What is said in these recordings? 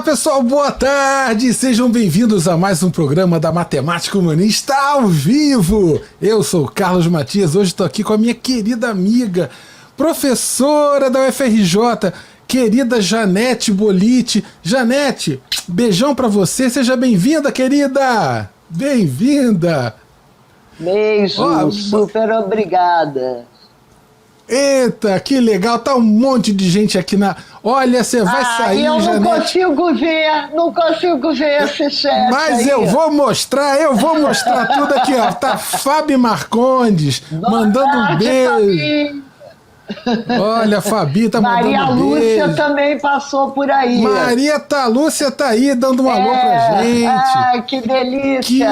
pessoal, boa tarde! Sejam bem-vindos a mais um programa da Matemática Humanista ao vivo! Eu sou o Carlos Matias, hoje estou aqui com a minha querida amiga, professora da UFRJ, querida Janete Bolite. Janete, beijão pra você, seja bem-vinda, querida! Bem-vinda! Beijo, super obrigada. Eita, que legal, tá um monte de gente aqui na... Olha, você vai sair, eu não Janete. não consigo ver esse chat. Mas aí. eu vou mostrar tudo aqui, ó. Tá Fábio Marcondes mandando um beijo. Fabi. Olha, a Fabi tá mandando Maria um beijo. Lúcia também passou por aí. Lúcia tá aí dando um alô pra gente. Ai, que delícia.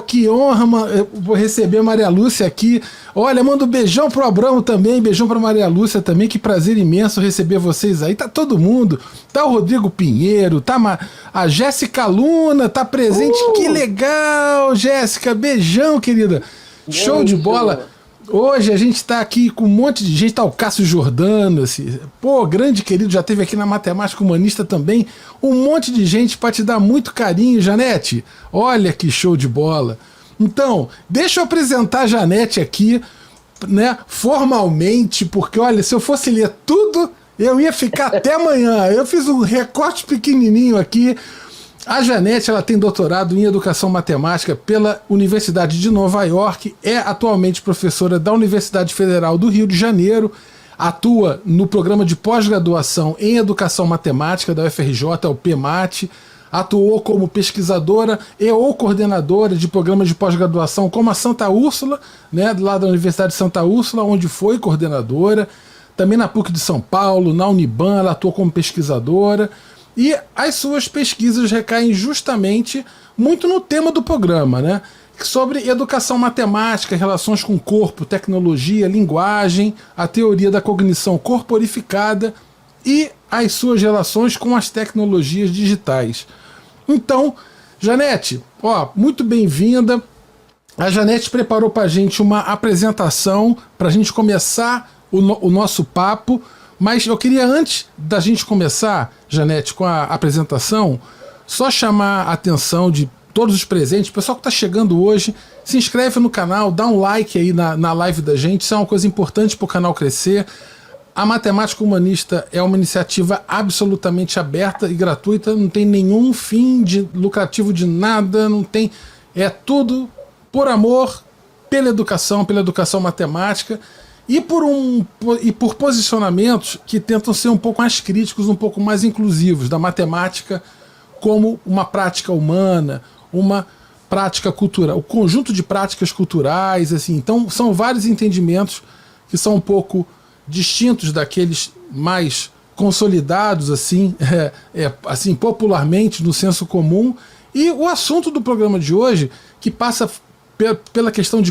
Que honra, eu vou receber a Maria Lúcia aqui. Olha, manda um beijão pro Abramo também, beijão pra Maria Lúcia também, que prazer imenso receber vocês aí. Tá todo mundo, tá o Rodrigo Pinheiro, tá a Jéssica Luna, tá presente. Que legal, Jéssica, beijão, querida. Beijo. Show de bola. Hoje a gente tá aqui com um monte de gente, tá o Cássio Jordano, grande querido, já esteve aqui na Matemática Humanista também, um monte de gente para te dar muito carinho, Janete. Olha que show de bola. Então, deixa eu apresentar a Janete aqui, né, formalmente, porque olha, se eu fosse ler tudo, eu ia ficar até amanhã. Eu fiz um recorte pequenininho aqui. A Janete, ela tem doutorado em Educação Matemática pela Universidade de Nova York, é atualmente professora da Universidade Federal do Rio de Janeiro, atua no programa de pós-graduação em Educação Matemática da UFRJ, o PMAT, atuou como pesquisadora ou coordenadora de programas de pós-graduação como a Santa Úrsula, né, lá da Universidade de Santa Úrsula, onde foi coordenadora, também na PUC de São Paulo, na Uniban, ela atuou como pesquisadora. E as suas pesquisas recaem justamente muito no tema do programa, né? Sobre educação matemática, relações com corpo, tecnologia, linguagem, a teoria da cognição corporificada e as suas relações com as tecnologias digitais. Então, Janete, muito bem-vinda. A Janete preparou para a gente uma apresentação para a gente começar o nosso papo. Mas eu queria, antes da gente começar, Janete, com a apresentação, só chamar a atenção de todos os presentes, o pessoal que está chegando hoje, se inscreve no canal, dá um like aí na live da gente, isso é uma coisa importante para o canal crescer. A Matemática Humanista é uma iniciativa absolutamente aberta e gratuita, não tem nenhum fim lucrativo de nada, não tem, é tudo por amor, pela educação matemática, e por posicionamentos que tentam ser um pouco mais críticos, um pouco mais inclusivos da matemática como uma prática humana, uma prática cultural, o conjunto de práticas culturais, assim. Então são vários entendimentos que são um pouco distintos daqueles mais consolidados, assim, assim popularmente no senso comum. E o assunto do programa de hoje, que passa pela questão de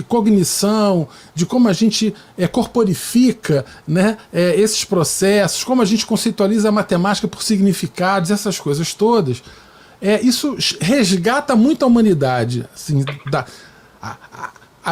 cognição, de como a gente corporifica, né, esses processos, como a gente conceitualiza a matemática por significados, essas coisas todas, isso resgata muito a humanidade, assim,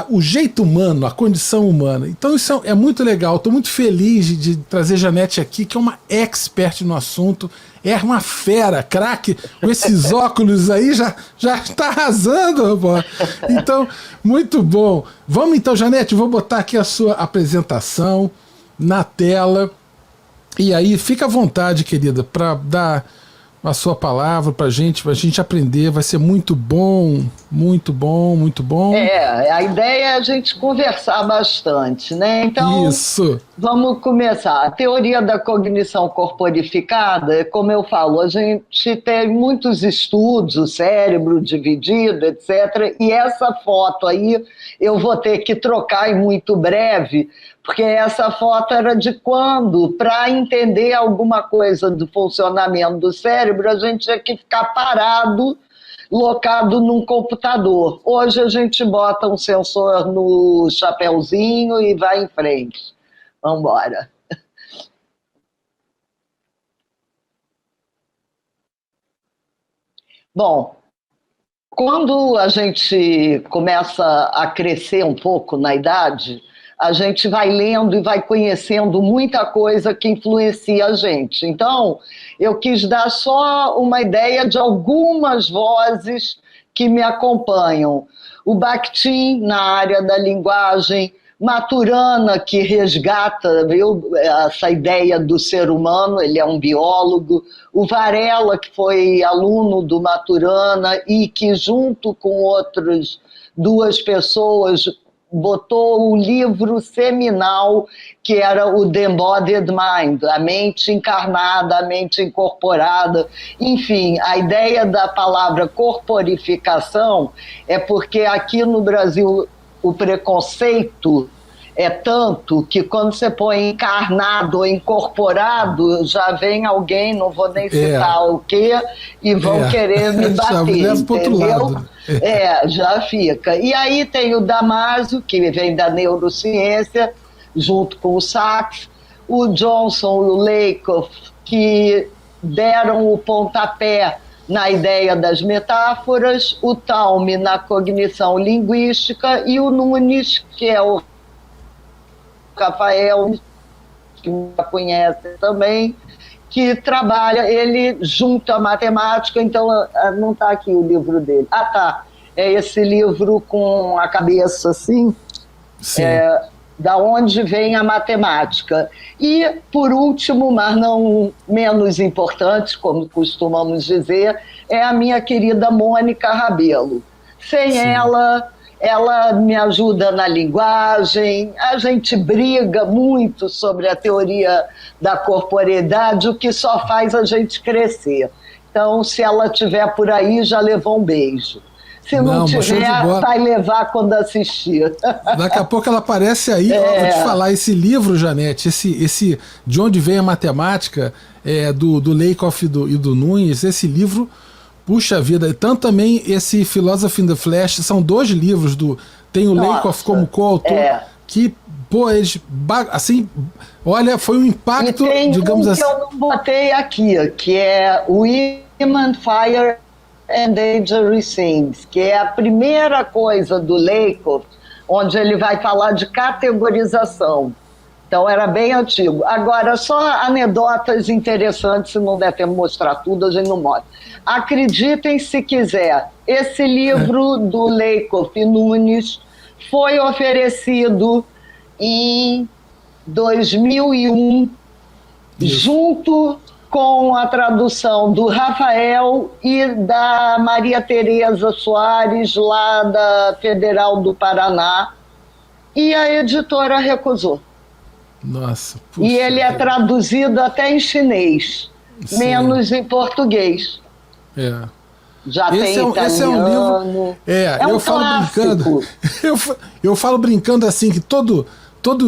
o jeito humano, a condição humana. Então isso é muito legal. Estou muito feliz de trazer Janete aqui, que é uma expert no assunto, é uma fera, craque, com esses óculos aí já está arrasando, rapaz. Então, muito bom. Vamos então, Janete, vou botar aqui a sua apresentação na tela. E aí, fica à vontade, querida, para dar a sua palavra para a gente aprender. Vai ser muito bom, muito bom, muito bom. A ideia é a gente conversar bastante, né? Então, isso. Vamos começar. A teoria da cognição corporificada, como eu falo, a gente tem muitos estudos, o cérebro dividido, etc. E essa foto aí eu vou ter que trocar em muito breve, porque essa foto era de quando, para entender alguma coisa do funcionamento do cérebro, a gente tinha que ficar parado, locado num computador. Hoje a gente bota um sensor no chapeuzinho e vai em frente. Vamos embora. Bom, quando a gente começa a crescer um pouco na idade, a gente vai lendo e vai conhecendo muita coisa que influencia a gente. Então, eu quis dar só uma ideia de algumas vozes que me acompanham. O Bakhtin, na área da linguagem, Maturana, que resgata, viu, essa ideia do ser humano, ele é um biólogo, o Varela, que foi aluno do Maturana e que, junto com outras duas pessoas, botou o livro seminal que era o The Embodied Mind, a mente encarnada, a mente incorporada. Enfim, a ideia da palavra corporificação é porque aqui no Brasil o preconceito é tanto que quando você põe encarnado ou incorporado, já vem alguém, não vou nem citar o quê, e vão querer me bater, entendeu? Já fica. E aí tem o Damasio, que vem da neurociência, junto com o Sachs, o Johnson e o Lakoff, que deram o pontapé na ideia das metáforas, o Talme na cognição linguística e o Nunes, que é o Rafael, que já conhece também, que trabalha, ele junta a matemática, então não está aqui o livro dele. Ah, tá, é esse livro com a cabeça assim, da onde vem a matemática. E, por último, mas não menos importante, como costumamos dizer, é a minha querida Mônica Rabelo. Sem ela me ajuda na linguagem, a gente briga muito sobre a teoria da corporeidade, o que só faz a gente crescer. Então, se ela estiver por aí, já levou um beijo. Se não tiver, vai levar quando assistir. Daqui a pouco ela aparece aí. Eu vou te falar, esse livro, Janete, esse De Onde Vem a Matemática, do Lakoff e do Nunes, esse livro, puxa vida, tanto também esse Philosophy in the Flesh, são 2 livros, tem o Lakoff como coautor, que, pô, eles, assim, olha, foi um impacto, digamos assim. Que eu não botei aqui, que é Women, Fire and Dangerous Things, que é a primeira coisa do Lakoff, onde ele vai falar de categorização. Então era bem antigo. Agora, só anedotas interessantes, se não der tempo de mostrar tudo, a gente não mostra. Acreditem se quiser, esse livro do Lakoff e Nunes foi oferecido em 2001, junto com a tradução do Rafael e da Maria Tereza Soares, lá da Federal do Paraná, e a editora recusou. Nossa. Puxa, e ele é traduzido até em chinês, menos em português. Já tem italiano. Esse é um livro. Eu falo brincando. Eu falo brincando assim que todo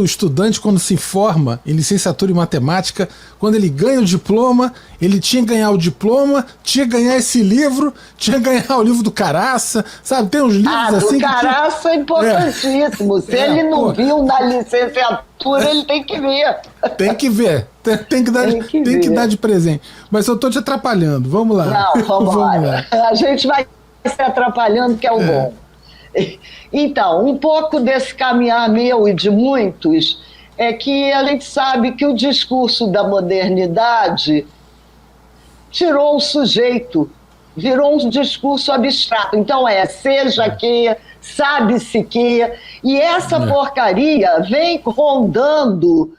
estudante, quando se forma em licenciatura em matemática, quando ele ganha o diploma, ele tinha que ganhar o diploma, tinha que ganhar esse livro, tinha que ganhar o livro do Caraça, sabe? Tem uns livros assim. O Caraça é importantíssimo. Se ele não viu na licenciatura, ele tem que ver. Tem que ver. Tem que dar de presente. Mas eu tô te atrapalhando. Vamos lá. Não, vamos lá. A gente vai se atrapalhando, que é o bom. Então, um pouco desse caminhar meu e de muitos é que a gente sabe que o discurso da modernidade tirou o sujeito, virou um discurso abstrato. Então seja que, sabe-se que, e essa porcaria vem rondando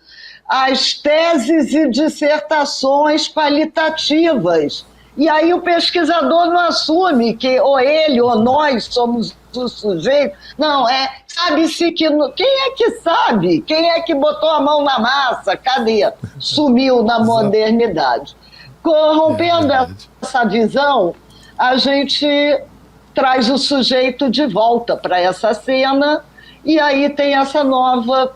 as teses e dissertações qualitativas. E aí o pesquisador não assume que ou ele ou nós somos o sujeito. Não, sabe-se que... Quem é que sabe? Quem é que botou a mão na massa? Cadê? Sumiu na modernidade. Corrompendo essa visão, a gente traz o sujeito de volta para essa cena e aí tem essa nova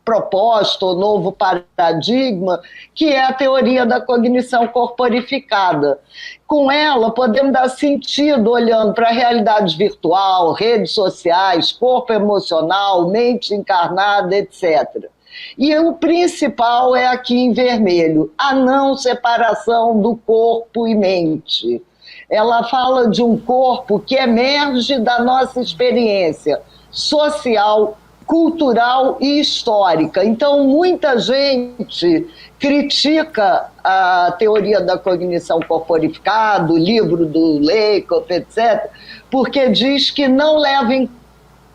proposta, o novo paradigma, que é a teoria da cognição corporificada. Com ela, podemos dar sentido olhando para a realidade virtual, redes sociais, corpo emocional, mente encarnada, etc. E o principal é aqui em vermelho, a não separação do corpo e mente. Ela fala de um corpo que emerge da nossa experiência social, cultural e histórica. Então, muita gente critica a teoria da cognição corporificada, o livro do Lakoff, etc., porque diz que não leva em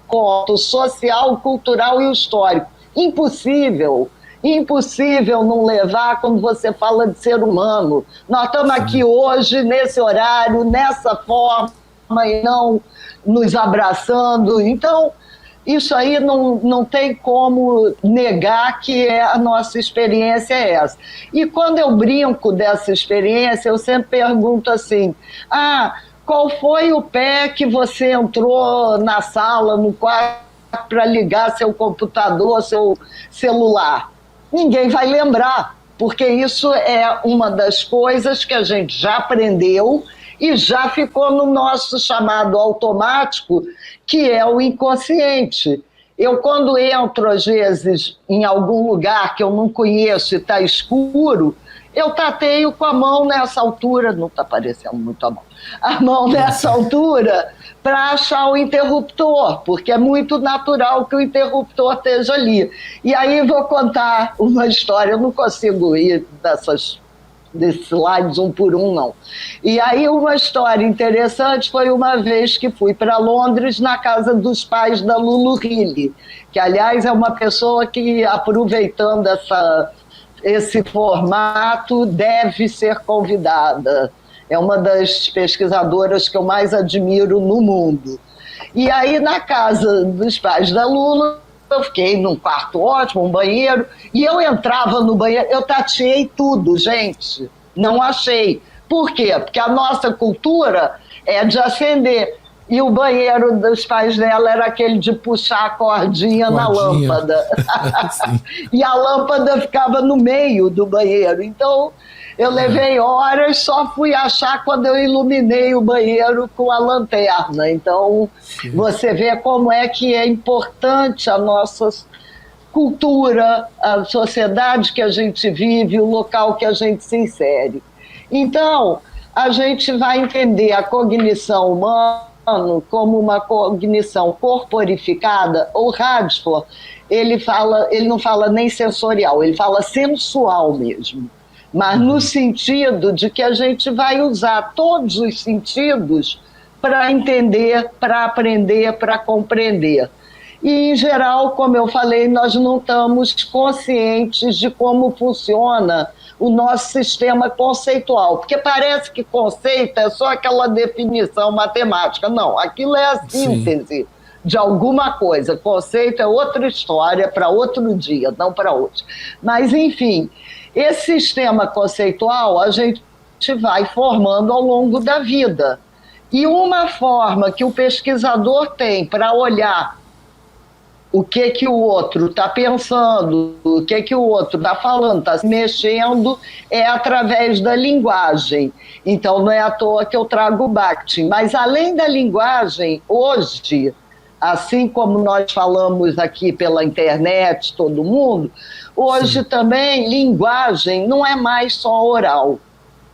conta o social, o cultural e o histórico. Impossível não levar quando você fala de ser humano. Nós estamos aqui hoje, nesse horário, nessa forma, e não nos abraçando. Então, isso aí não tem como negar que a nossa experiência é essa. E quando eu brinco dessa experiência, eu sempre pergunto assim, qual foi o pé que você entrou na sala, no quarto, para ligar seu computador, seu celular? Ninguém vai lembrar, porque isso é uma das coisas que a gente já aprendeu e já ficou no nosso chamado automático, que é o inconsciente. Eu, quando entro, às vezes, em algum lugar que eu não conheço e está escuro, eu tateio com a mão nessa altura, não está aparecendo muito a mão nessa altura, para achar o interruptor, porque é muito natural que o interruptor esteja ali. E aí vou contar uma história, eu não consigo ir desses slides um por um, não. E aí uma história interessante foi uma vez que fui para Londres na casa dos pais da Lulu Riley, que, aliás, é uma pessoa que, aproveitando esse formato, deve ser convidada. É uma das pesquisadoras que eu mais admiro no mundo. E aí, na casa dos pais da Lulu, eu fiquei num quarto ótimo, um banheiro, e eu entrava no banheiro, eu tateei tudo, gente, não achei. Por quê? Porque a nossa cultura é de acender, e o banheiro dos pais dela era aquele de puxar a cordinha na lâmpada. E a lâmpada ficava no meio do banheiro, então eu levei horas, só fui achar quando eu iluminei o banheiro com a lanterna. Então, você vê como é que é importante a nossa cultura, a sociedade que a gente vive, o local que a gente se insere. Então, a gente vai entender a cognição humana como uma cognição corporificada. O Radford, ele não fala nem sensorial, ele fala sensual mesmo. Mas no sentido de que a gente vai usar todos os sentidos para entender, para aprender, para compreender. E, em geral, como eu falei, nós não estamos conscientes de como funciona o nosso sistema conceitual, porque parece que conceito é só aquela definição matemática. Não, aquilo é a síntese de alguma coisa. Conceito é outra história para outro dia, não para hoje. Mas, enfim, esse sistema conceitual a gente vai formando ao longo da vida. E uma forma que o pesquisador tem para olhar o que o outro está pensando, o que o outro está falando, está se mexendo, é através da linguagem. Então, não é à toa que eu trago o Bakhtin. Mas, além da linguagem, hoje, assim como nós falamos aqui pela internet, todo mundo, hoje também linguagem não é mais só oral.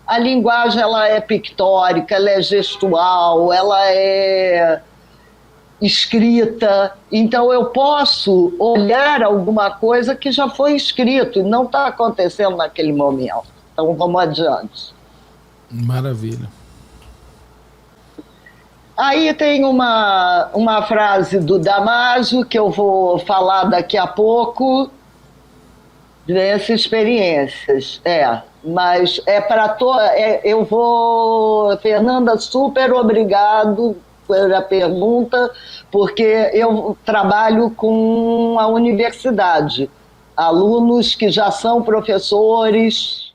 A linguagem, ela é pictórica, ela é gestual, ela é escrita. Então eu posso olhar alguma coisa que já foi escrito e não está acontecendo naquele momento. Então vamos adiante. Maravilha. Aí tem uma frase do Damasio que eu vou falar daqui a pouco, dessas experiências. Mas é para eu vou... Fernanda, super obrigado pela pergunta, porque eu trabalho com a universidade, alunos que já são professores,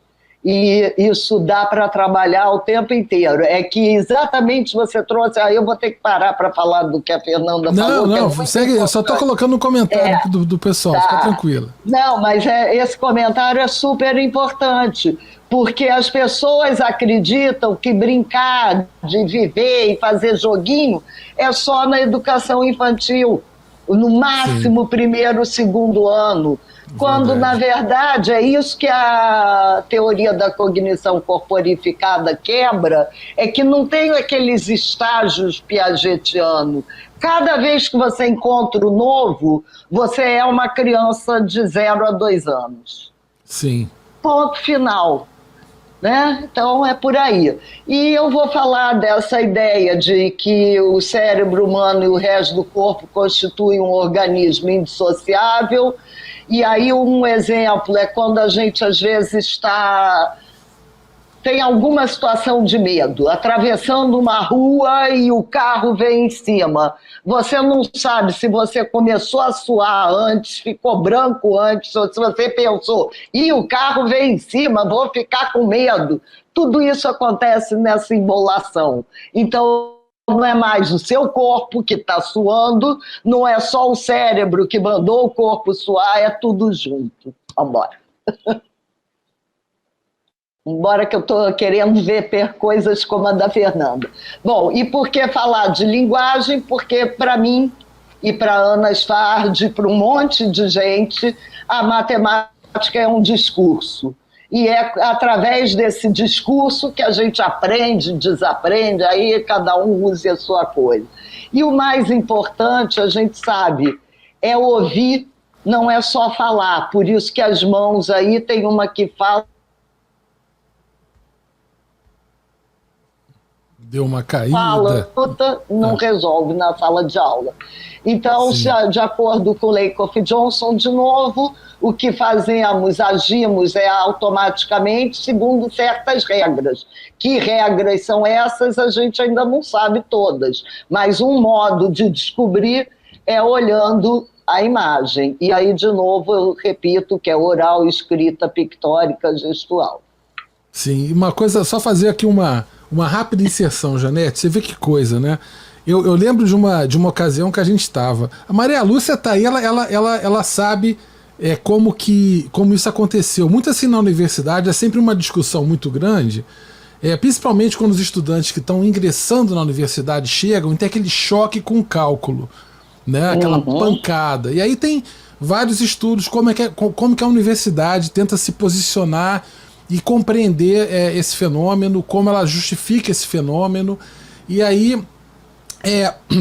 e isso dá para trabalhar o tempo inteiro. É que exatamente você trouxe... Aí eu vou ter que parar para falar do que a Fernanda falou. Não, segue, eu só estou colocando um comentário do pessoal, fica tranquila. Não, mas esse comentário é super importante, porque as pessoas acreditam que brincar, de viver e fazer joguinho é só na educação infantil. no máximo primeiro, segundo ano, quando, na verdade, é isso que a teoria da cognição corporificada quebra, é que não tem aqueles estágios piagetianos. Cada vez que você encontra o novo, você é uma criança de 0 a 2 anos. Sim. Ponto final. Né? Então é por aí. E eu vou falar dessa ideia de que o cérebro humano e o resto do corpo constituem um organismo indissociável. E aí um exemplo é quando a gente às vezes tem alguma situação de medo, atravessando uma rua e o carro vem em cima. Você não sabe se você começou a suar antes, ficou branco antes, ou se você pensou, o carro vem em cima, vou ficar com medo. Tudo isso acontece nessa emolação. Então, não é mais o seu corpo que está suando, não é só o cérebro que mandou o corpo suar, é tudo junto. Vamos embora. Embora que eu estou querendo ver coisas como a da Fernanda. Bom, e por que falar de linguagem? Porque para mim e para Ana Sfardi, para um monte de gente, a matemática é um discurso. E é através desse discurso que a gente aprende, desaprende, aí cada um usa a sua coisa. E o mais importante, a gente sabe, é ouvir, não é só falar. Por isso que as mãos aí, tem uma que fala, deu uma caída. Não resolve na sala de aula. Então, de acordo com Lakoff Johnson, de novo, o que fazemos, agimos automaticamente segundo certas regras. Que regras são essas, a gente ainda não sabe todas. Mas um modo de descobrir é olhando a imagem. E aí, de novo, eu repito que é oral, escrita, pictórica, gestual. Sim, uma coisa, só fazer aqui uma rápida inserção, Janete, você vê que coisa, né? Eu lembro de uma ocasião que a gente estava. A Maria Lúcia tá aí, ela sabe como isso aconteceu. Muito assim na universidade, é sempre uma discussão muito grande, principalmente quando os estudantes que estão ingressando na universidade chegam e tem aquele choque com o cálculo, né? Aquela pancada. E aí tem vários estudos como que a universidade tenta se posicionar e compreender esse fenômeno, como ela justifica esse fenômeno, e aí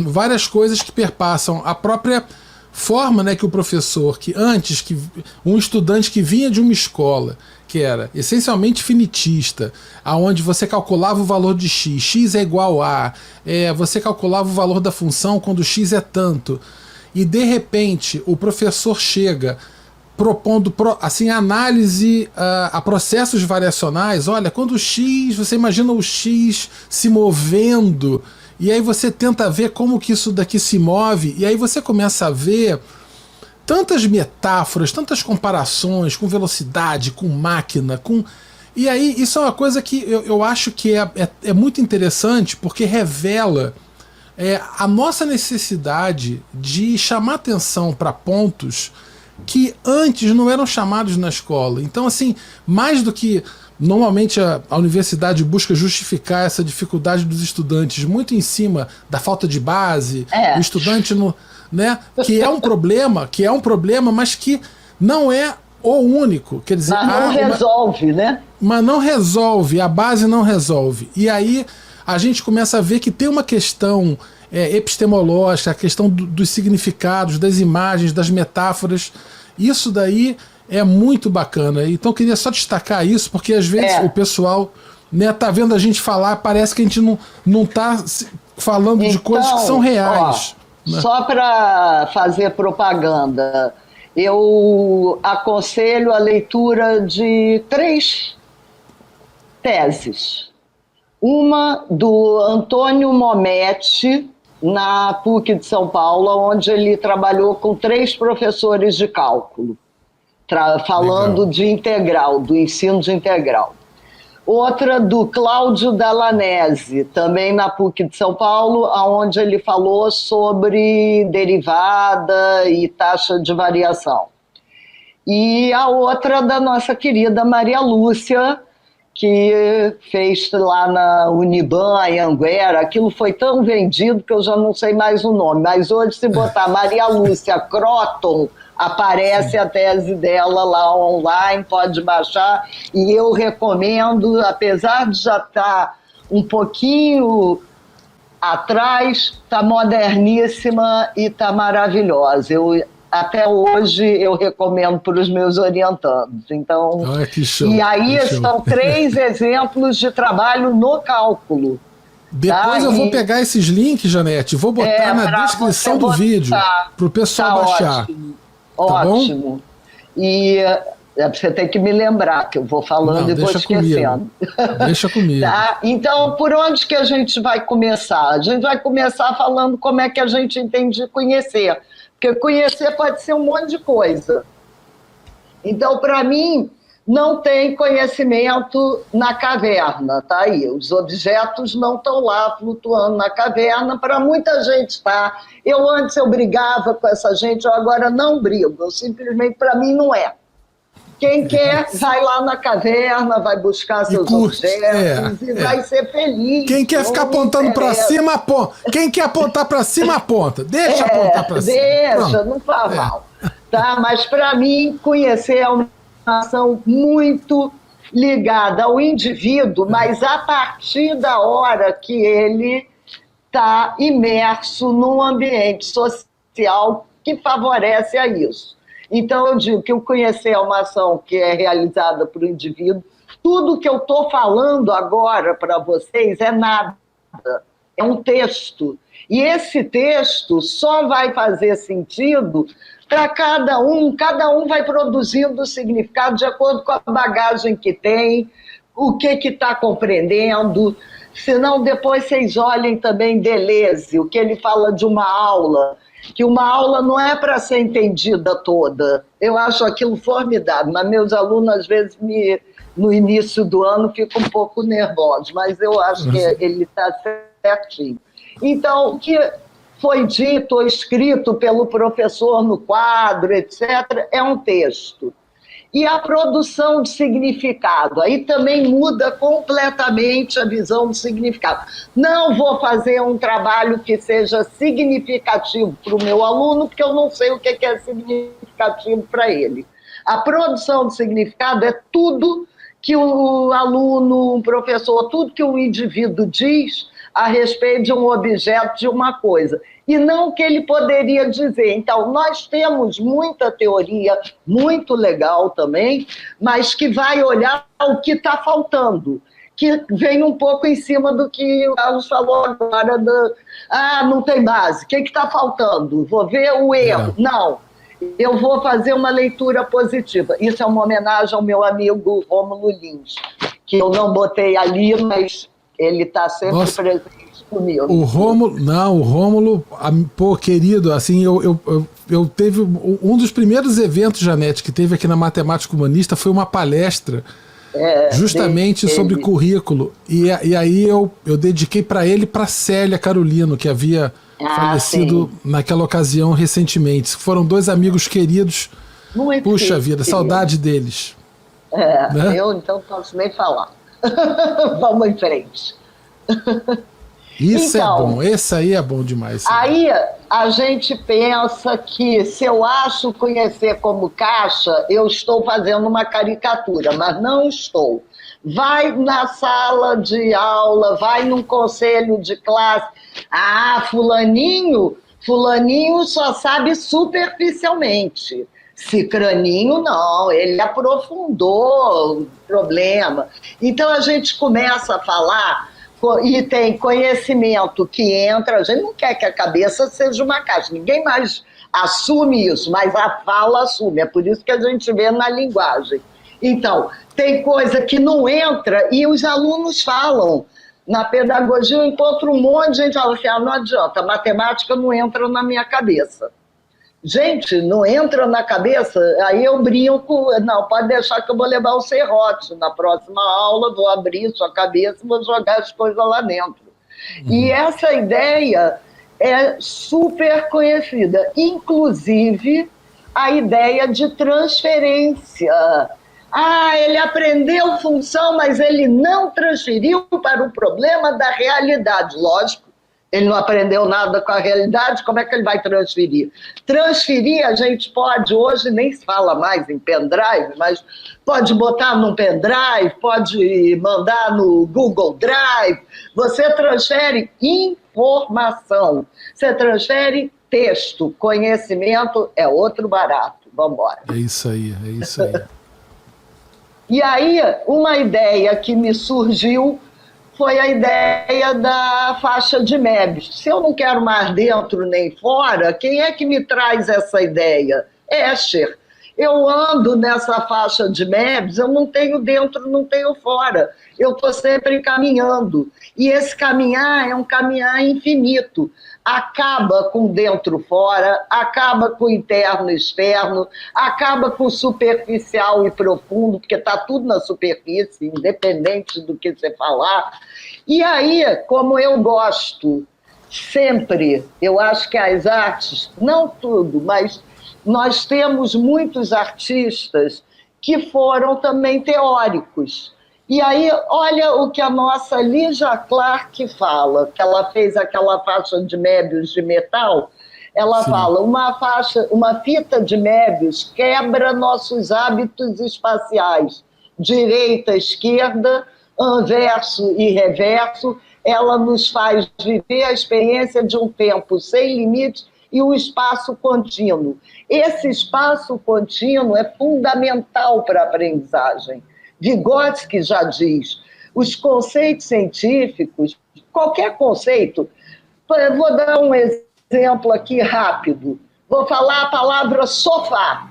várias coisas que perpassam a própria forma, né, que o professor, que antes, um estudante que vinha de uma escola que era essencialmente finitista, aonde você calculava o valor de x é igual a, você calculava o valor da função quando x é tanto, e de repente o professor chega propondo assim, análise a processos variacionais. Olha, quando o x, você imagina o x se movendo, e aí você tenta ver como que isso daqui se move, e aí você começa a ver tantas metáforas, tantas comparações com velocidade, com máquina, e aí isso é uma coisa que eu acho que é muito interessante, porque revela a nossa necessidade de chamar atenção para pontos que antes não eram chamados na escola. Então, assim, mais do que normalmente a universidade busca justificar essa dificuldade dos estudantes muito em cima da falta de base, o estudante né, que é um problema, mas que não é o único. Quer dizer, mas não resolve, né? Mas não resolve, a base não resolve. E aí a gente começa a ver que tem uma questão epistemológica, a questão dos significados, das imagens, das metáforas. Isso daí é muito bacana. Então eu queria só destacar isso, porque às vezes o pessoal, né, tá vendo a gente falar, parece que a gente não tá falando de coisas que são reais. Né? Só para fazer propaganda, eu aconselho a leitura de 3 teses. Uma do Antônio Mometti, na PUC de São Paulo, onde ele trabalhou com 3 professores de cálculo, falando de integral, do ensino de integral. Outra do Cláudio Dalanese, também na PUC de São Paulo, onde ele falou sobre derivada e taxa de variação. E a outra da nossa querida Maria Lúcia, que fez lá na Uniban, em Anguera. Aquilo foi tão vendido que eu já não sei mais o nome, mas hoje, se botar Maria Lúcia Croton, aparece a tese dela lá online, pode baixar, e eu recomendo, apesar de já estar um pouquinho atrás, está moderníssima e está maravilhosa. Até hoje eu recomendo para os meus orientandos. Então, que show, e aí que show. são 3 exemplos de trabalho no cálculo. Depois eu vou pegar esses links, Janete, vou botar na descrição do vídeo para o pessoal baixar. Ótimo, tá ótimo. Bom? E você tem que me lembrar, que eu vou falando e vou esquecendo. Deixa comigo. Tá? Então, por onde que a gente vai começar? A gente vai começar falando como é que a gente entende conhecer. Porque conhecer pode ser um monte de coisa. Então, para mim, não tem conhecimento na caverna, tá aí. Os objetos não estão lá flutuando na caverna. Para muita gente está. Antes eu brigava com essa gente, eu agora não brigo. Simplesmente, para mim, não é. Quem quer, vai lá na caverna, vai buscar seus objetos e vai ser feliz. Quem quer ficar apontando para cima, aponta. Quem quer apontar para cima, aponta. Deixa apontar para cima. Deixa, não faz mal. Tá? Mas, para mim, conhecer é uma ação muito ligada ao indivíduo, mas a partir da hora que ele está imerso num ambiente social que favorece a isso. Então, eu digo que o conhecer é uma ação que é realizada por um indivíduo. Tudo que eu estou falando agora para vocês é nada, é um texto. E esse texto só vai fazer sentido para cada um vai produzindo o significado de acordo com a bagagem que tem, o que está compreendendo. Senão, depois vocês olhem também Deleuze, o que ele fala de uma aula, que uma aula não é para ser entendida toda. Eu acho aquilo formidável, mas meus alunos, às vezes, no início do ano, ficam um pouco nervosos, mas eu acho que ele está certinho. Então, o que foi dito ou escrito pelo professor no quadro, etc., é um texto. E a produção de significado, aí também muda completamente a visão do significado. Não vou fazer um trabalho que seja significativo para o meu aluno, porque eu não sei o que é significativo para ele. A produção de significado é tudo que o aluno, um professor, tudo que o indivíduo diz a respeito de um objeto, de uma coisa, e não o que ele poderia dizer. Então, nós temos muita teoria, muito legal também, mas que vai olhar o que está faltando, que vem um pouco em cima do que o Carlos falou agora, não tem base, o que está faltando? Vou ver o erro. Não, eu vou fazer uma leitura positiva. Isso é uma homenagem ao meu amigo Rômulo Lins, que eu não botei ali, mas ele está sempre presente comigo. O Rômulo, pô, querido, assim, eu teve um dos primeiros eventos, Janete, que teve aqui na Matemática Humanista foi uma palestra justamente sobre currículo. E aí eu dediquei para ele e para Célia Carolino, que havia falecido naquela ocasião recentemente. Foram 2 amigos queridos. Muito Puxa vida, saudade deles. Né? Eu então não posso nem falar. Vamos em frente. Isso então, é bom, esse aí é bom demais. Aí a gente pensa que se eu acho conhecer como caixa, eu estou fazendo uma caricatura, mas não estou. Vai na sala de aula, vai num conselho de classe. Fulaninho só sabe superficialmente. Cicraninho não, ele aprofundou o problema. Então a gente começa a falar e tem conhecimento que entra, a gente não quer que a cabeça seja uma caixa, ninguém mais assume isso, mas a fala assume, é por isso que a gente vê na linguagem. Então, tem coisa que não entra e os alunos falam. Na pedagogia eu encontro um monte de gente que fala assim, não adianta, a matemática não entra na minha cabeça. Gente, não entra na cabeça, aí eu brinco, não, pode deixar que eu vou levar o serrote na próxima aula, vou abrir sua cabeça e vou jogar as coisas lá dentro. E essa ideia é super conhecida, inclusive a ideia de transferência. Ah, ele aprendeu função, mas ele não transferiu para o problema da realidade. Lógico, ele não aprendeu nada com a realidade, como é que ele vai transferir? Transferir a gente pode, hoje nem se fala mais em pendrive, mas pode botar num pendrive, pode mandar no Google Drive. Você transfere informação, você transfere texto, conhecimento é outro barato. Vamos embora. É isso aí, é isso aí. E aí, uma ideia que me surgiu foi a ideia da faixa de MEBs. Se eu não quero mais dentro nem fora, quem é que me traz essa ideia? Escher. Eu ando nessa faixa de MEBs, eu não tenho dentro, não tenho fora. Eu estou sempre caminhando. E esse caminhar é um caminhar infinito. Acaba com dentro fora, acaba com interno e externo, acaba com superficial e profundo, porque está tudo na superfície, independente do que você falar. E aí, como eu gosto sempre, eu acho que as artes, não tudo, mas nós temos muitos artistas que foram também teóricos. E aí, olha o que a nossa Lígia Clark fala, que ela fez aquela faixa de Möbius de metal. Ela fala, uma fita de Möbius quebra nossos hábitos espaciais, direita, esquerda, anverso e reverso. Ela nos faz viver a experiência de um tempo sem limite e um espaço contínuo. Esse espaço contínuo é fundamental para a aprendizagem. Vygotsky já diz, os conceitos científicos, qualquer conceito, eu vou dar um exemplo aqui rápido, vou falar a palavra sofá.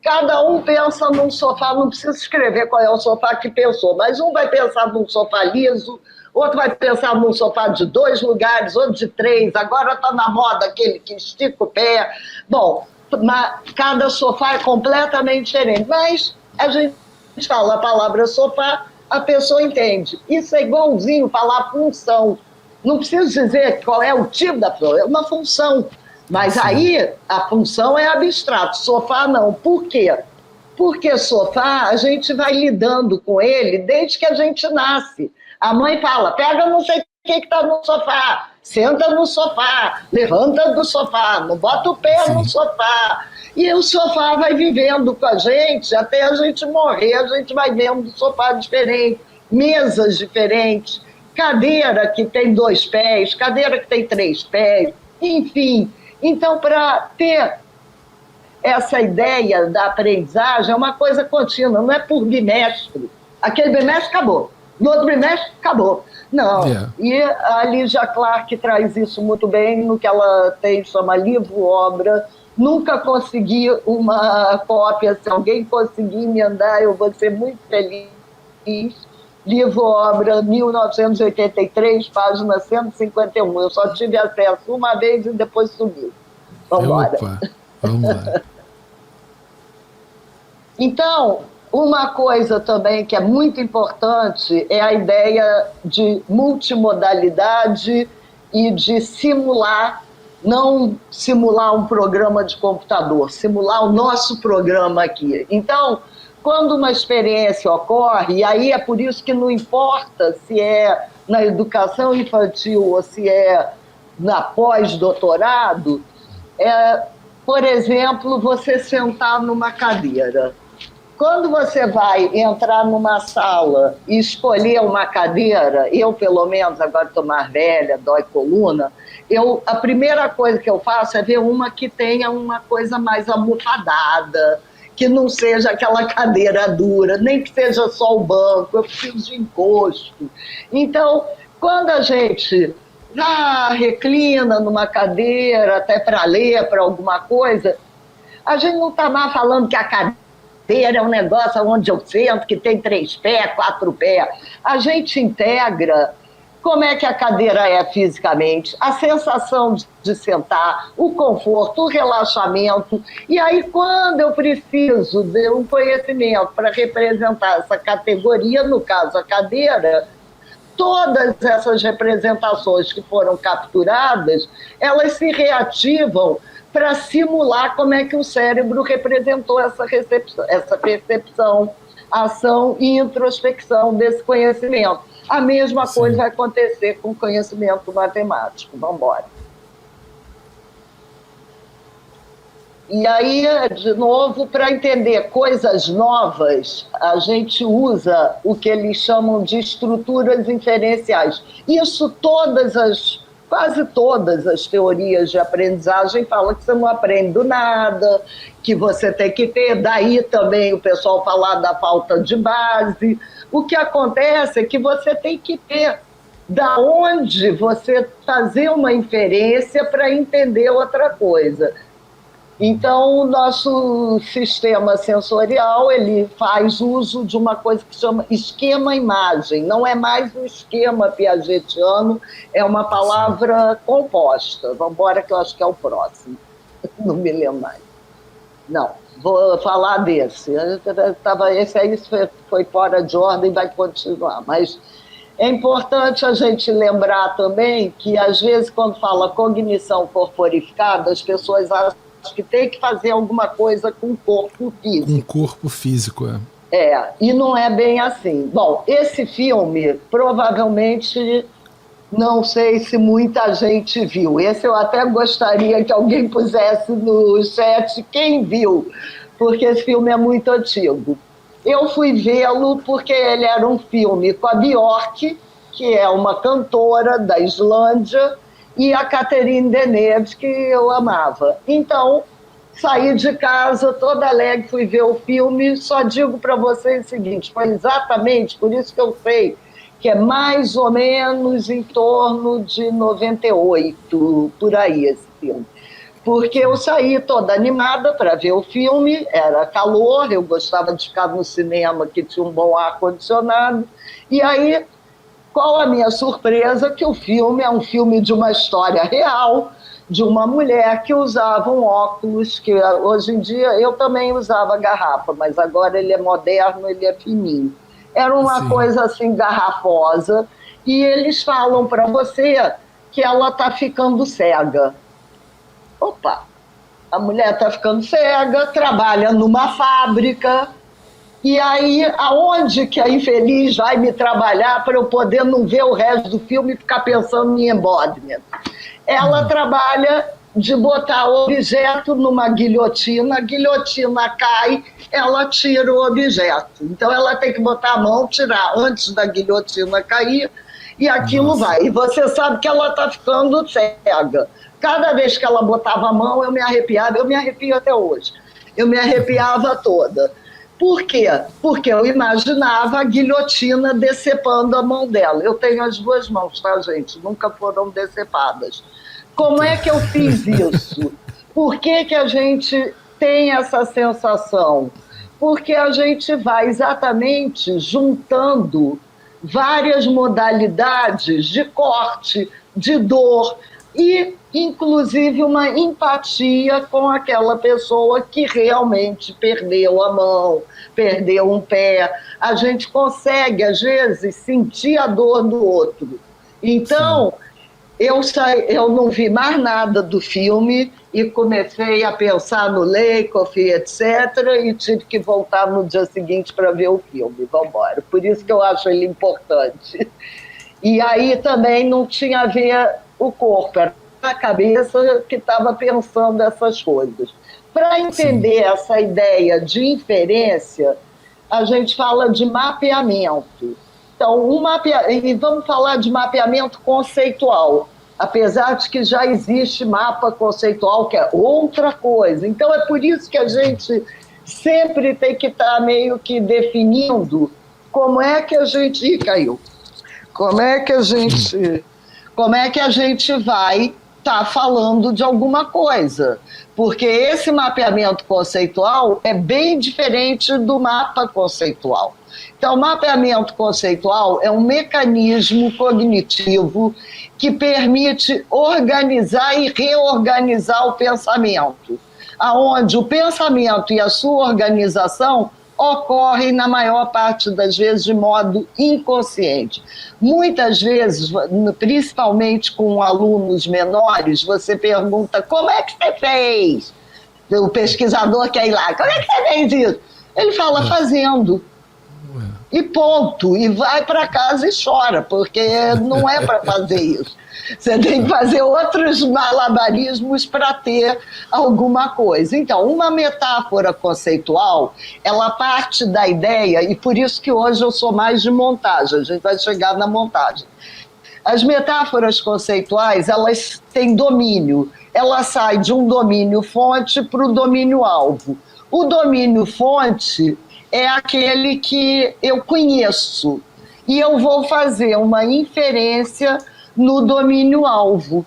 Cada um pensa num sofá, não precisa escrever qual é o sofá que pensou, mas um vai pensar num sofá liso, outro vai pensar num sofá de 2 lugares, outro de 3, agora está na moda aquele que estica o pé. Bom, cada sofá é completamente diferente, mas a gente fala a palavra sofá, a pessoa entende. Isso é igualzinho falar função. Não preciso dizer qual é o tipo da função, é uma função. Mas aí a função é abstrato, sofá não. Por quê? Porque sofá a gente vai lidando com ele desde que a gente nasce. A mãe fala, pega não sei o que está no sofá, senta no sofá, levanta do sofá, não bota o pé no sofá. E o sofá vai vivendo com a gente, até a gente morrer, a gente vai vendo sofá diferente, mesas diferentes, cadeira que tem 2 pés, cadeira que tem 3 pés, enfim. Então, para ter essa ideia da aprendizagem, é uma coisa contínua, não é por bimestre. Aquele bimestre acabou, no outro bimestre acabou. Não, E a Lígia Clark traz isso muito bem no que ela tem, chama livro-obra. Nunca consegui uma cópia, se alguém conseguir me andar, eu vou ser muito feliz. Livro-obra, 1983, página 151. Eu só tive acesso uma vez e depois sumiu. Vamos embora. Opa, vamos lá. Então, uma coisa também que é muito importante é a ideia de multimodalidade e de simular, não simular um programa de computador, simular o nosso programa aqui. Então, quando uma experiência ocorre, e aí é por isso que não importa se é na educação infantil ou se é na pós-doutorado, por exemplo, você sentar numa cadeira. Quando você vai entrar numa sala e escolher uma cadeira, eu, pelo menos, agora estou mais velha, dói coluna, a primeira coisa que eu faço é ver uma que tenha uma coisa mais almofadada, que não seja aquela cadeira dura, nem que seja só o banco, eu preciso de encosto. Então, quando a gente reclina numa cadeira, até para ler, para alguma coisa, a gente não está mais falando que a cadeira é um negócio onde eu sento, que tem 3 pés, 4 pés. A gente integra como é que a cadeira é fisicamente, a sensação de sentar, o conforto, o relaxamento. E aí, quando eu preciso de um conhecimento para representar essa categoria, no caso a cadeira, todas essas representações que foram capturadas, elas se reativam para simular como é que o cérebro representou essa percepção. ação e introspecção desse conhecimento. A mesma coisa vai acontecer com o conhecimento matemático. Vamos embora. E aí, de novo, para entender coisas novas, a gente usa o que eles chamam de estruturas inferenciais. Isso quase todas as teorias de aprendizagem falam que você não aprende do nada, que você tem que ter, daí também o pessoal falar da falta de base. O que acontece é que você tem que ter da onde você fazer uma inferência para entender outra coisa. Então, o nosso sistema sensorial, ele faz uso de uma coisa que chama esquema-imagem. Não é mais um esquema piagetiano, é uma palavra composta. Vamos embora, que eu acho que é o próximo. Não me lembro mais. Não, vou falar desse. Esse aí foi fora de ordem e vai continuar. Mas é importante a gente lembrar também que, às vezes, quando fala cognição corporificada, as pessoas acham que tem que fazer alguma coisa com o corpo físico. Com o corpo físico, e não é bem assim. Bom, esse filme, provavelmente, não sei se muita gente viu. Esse eu até gostaria que alguém pusesse no chat quem viu, porque esse filme é muito antigo. Eu fui vê-lo porque ele era um filme com a Björk, que é uma cantora da Islândia, e a Catherine Deneuve, que eu amava. Então, saí de casa toda alegre, fui ver o filme. Só digo para vocês o seguinte, foi exatamente por isso que eu sei que é mais ou menos em torno de 98, por aí, esse filme. Porque eu saí toda animada para ver o filme, era calor, eu gostava de ficar no cinema que tinha um bom ar-condicionado, e aí, qual a minha surpresa? Que o filme é um filme de uma história real, de uma mulher que usava um óculos, que hoje em dia eu também usava garrafa, mas agora ele é moderno, ele é fininho. Era uma coisa assim garrafosa, e eles falam para você que ela está ficando cega. Opa, a mulher está ficando cega, trabalha numa fábrica. E aí, aonde que a infeliz vai me trabalhar para eu poder não ver o resto do filme e ficar pensando em embodiment? Ela trabalha de botar o objeto numa guilhotina, a guilhotina cai, ela tira o objeto. Então, ela tem que botar a mão, tirar antes da guilhotina cair, e aquilo vai. E você sabe que ela está ficando cega. Cada vez que ela botava a mão, eu me arrepiava, eu me arrepio até hoje. Eu me arrepiava toda. Por quê? Porque eu imaginava a guilhotina decepando a mão dela. Eu tenho as duas mãos, tá, gente? Nunca foram decepadas. Como é que eu fiz isso? Por que que a gente tem essa sensação? Porque a gente vai exatamente juntando várias modalidades de corte, de dor e, inclusive, uma empatia com aquela pessoa que realmente perdeu a mão, perdeu um pé. A gente consegue, às vezes, sentir a dor do outro. Então, eu não vi mais nada do filme e comecei a pensar no Lakoff, etc., e tive que voltar no dia seguinte para ver o filme. Vamos embora. Por isso que eu acho ele importante. E aí também não tinha a ver o corpo, era a cabeça que estava pensando essas coisas. Para entender essa ideia de inferência, a gente fala de mapeamento. Então, e vamos falar de mapeamento conceitual, apesar de que já existe mapa conceitual, que é outra coisa. Então, é por isso que a gente sempre tem que estar meio que definindo como é que a gente... Ih, caiu. Como é que a gente vai estar falando de alguma coisa? Porque esse mapeamento conceitual é bem diferente do mapa conceitual. Então, o mapeamento conceitual é um mecanismo cognitivo que permite organizar e reorganizar o pensamento, aonde o pensamento e a sua organização ocorrem, na maior parte das vezes, de modo inconsciente. Muitas vezes, principalmente com alunos menores, você pergunta, como é que você fez? O pesquisador quer ir lá, como é que você fez isso? Ele fala, fazendo. e ponto, e vai para casa e chora, porque não é para fazer isso. Você tem que fazer outros malabarismos para ter alguma coisa. Então, uma metáfora conceitual, ela parte da ideia, e por isso que hoje eu sou mais de montagem, a gente vai chegar na montagem. As metáforas conceituais, elas têm domínio, ela sai de um domínio fonte para o domínio alvo. O domínio fonte é aquele que eu conheço, e eu vou fazer uma inferência no domínio alvo,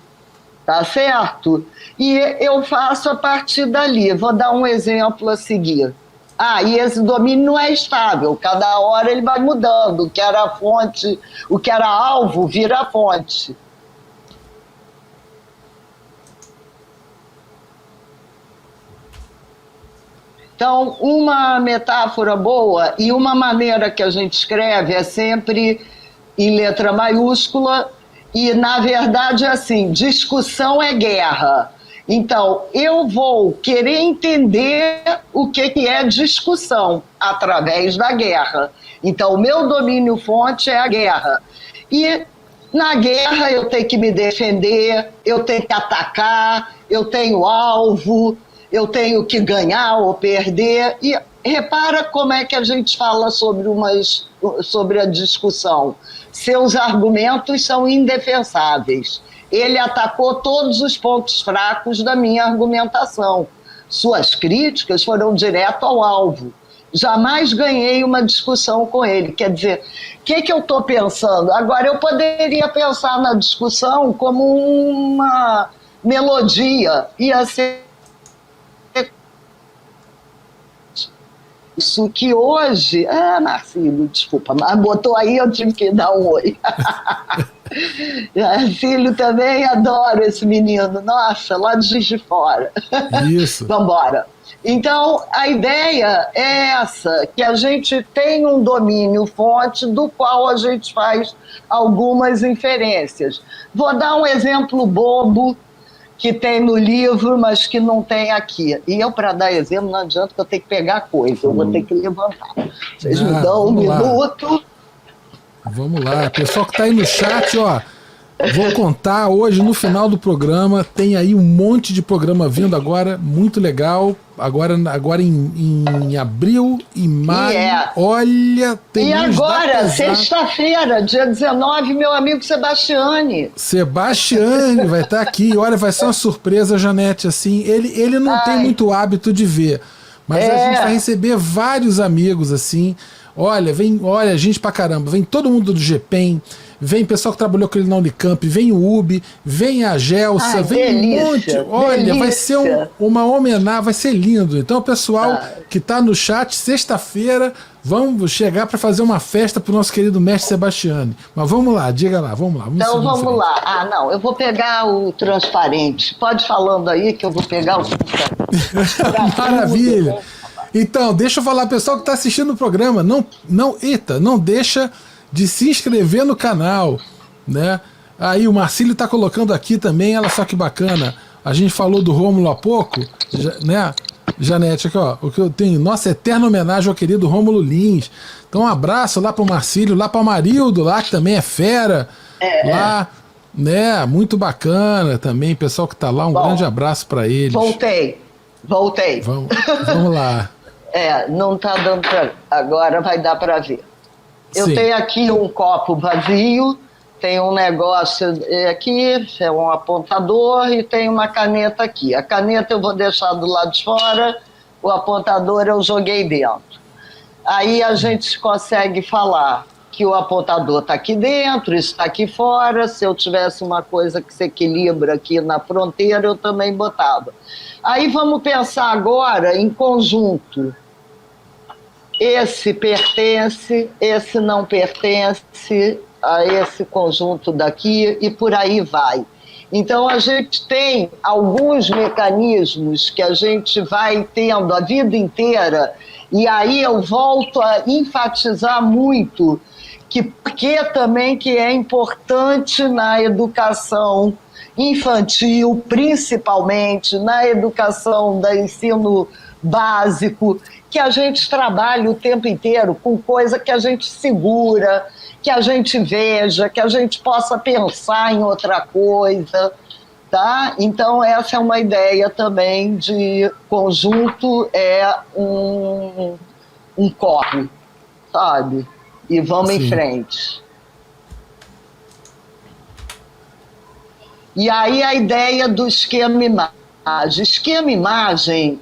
tá certo? E eu faço a partir dali. Vou dar um exemplo a seguir. E esse domínio não é estável, cada hora ele vai mudando, o que era fonte, o que era alvo vira fonte. Então, uma metáfora boa e uma maneira que a gente escreve é sempre em letra maiúscula e, na verdade, é assim, discussão é guerra. Então, eu vou querer entender o que é discussão através da guerra. Então, o meu domínio fonte é a guerra. E na guerra eu tenho que me defender, eu tenho que atacar, eu tenho alvo, eu tenho que ganhar ou perder. E repara como é que a gente fala sobre a discussão. Seus argumentos são indefensáveis. Ele atacou todos os pontos fracos da minha argumentação. Suas críticas foram direto ao alvo. Jamais ganhei uma discussão com ele. Quer dizer, o que eu estou pensando? Agora, eu poderia pensar na discussão como uma melodia. Ia ser isso que hoje... Marcílio, desculpa, mas botou aí, eu tive que dar um oi. Filho também, adoro esse menino. Nossa, lá de Juiz de Fora. Isso. Vamos embora. Então, a ideia é essa, que a gente tem um domínio fonte do qual a gente faz algumas inferências. Vou dar um exemplo bobo que tem no livro, mas que não tem aqui. E eu, para dar exemplo, não adianta que eu tenho que pegar coisa, eu vou ter que levantar. Vocês me dão um minuto. Vamos lá. Pessoal que está aí no chat, ó, vou contar hoje, no final do programa, tem aí um monte de programa vindo agora, muito legal. Agora em abril e maio, olha, tem E agora, sexta-feira, dia 19, meu amigo Sebastiani. Sebastiani vai estar aqui. Olha, vai ser uma surpresa, Janete, assim. Ele não tem muito hábito de ver, mas a gente vai receber vários amigos, assim. Olha, gente pra caramba. Vem todo mundo do GPEM, vem pessoal que trabalhou com ele na Unicamp, vem o UB, vem a Gelsa, vem delícia, um monte. Olha, delícia. Vai ser uma homenagem, vai ser lindo. Então, o pessoal que tá no chat, sexta-feira, vamos chegar para fazer uma festa pro nosso querido mestre Sebastiani. Mas vamos lá, diga lá, vamos lá. Então vamos lá. Não, eu vou pegar o transparente. Pode falando aí que eu vou pegar o transparente. Maravilha. Então, deixa eu falar, pessoal que está assistindo o programa, não deixa de se inscrever no canal, né? Aí o Marcílio está colocando aqui também, olha só que bacana. A gente falou do Rômulo há pouco, né? Janete, aqui ó, o que eu tenho, nossa eterna homenagem ao querido Rômulo Lins. Então um abraço lá para o Marcílio, lá para o Marildo, lá que também é fera, lá, né? Muito bacana também, pessoal que está lá, um grande abraço para eles. Voltei. Vamos lá. Não está dando para... Agora vai dar para ver. Eu tenho aqui um copo vazio, tem um negócio aqui, é um apontador e tem uma caneta aqui. A caneta eu vou deixar do lado de fora, o apontador eu joguei dentro. Aí a gente consegue falar que o apontador está aqui dentro, isso está aqui fora. Se eu tivesse uma coisa que se equilibra aqui na fronteira, eu também botava. Aí vamos pensar agora em conjunto. Esse pertence, esse não pertence a esse conjunto daqui e por aí vai. Então a gente tem alguns mecanismos que a gente vai tendo a vida inteira e aí eu volto a enfatizar muito porque também que é importante na educação infantil, principalmente na educação do ensino básico, que a gente trabalhe o tempo inteiro com coisa que a gente segura, que a gente veja, que a gente possa pensar em outra coisa, tá? Então, essa é uma ideia também de conjunto, um corre, sabe? E vamos em frente. E aí a ideia do esquema-imagem. Esquema-imagem,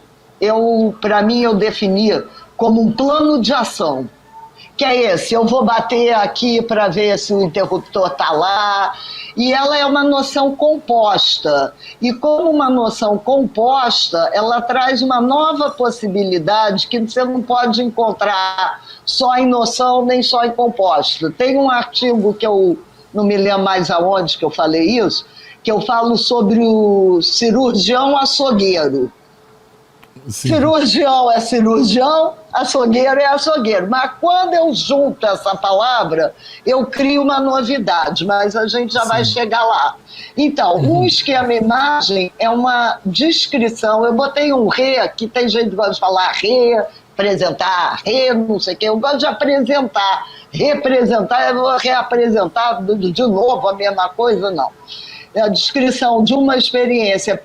para mim, eu definia como um plano de ação. Que é esse, eu vou bater aqui para ver se o interruptor está lá, e ela é uma noção composta, e como uma noção composta, ela traz uma nova possibilidade que você não pode encontrar só em noção, nem só em composta. Tem um artigo que eu não me lembro mais aonde que eu falei isso, que eu falo sobre o cirurgião açougueiro. Sim. Cirurgião é cirurgião, açougueiro é açougueiro. Mas quando eu junto essa palavra, eu crio uma novidade, mas a gente já vai chegar lá. Então, um esquema-imagem é uma descrição. Eu botei um re, que tem gente que gosta de falar apresentar, não sei o quê. Eu gosto de apresentar. Representar, eu vou reapresentar de novo a mesma coisa, não. É a descrição de uma experiência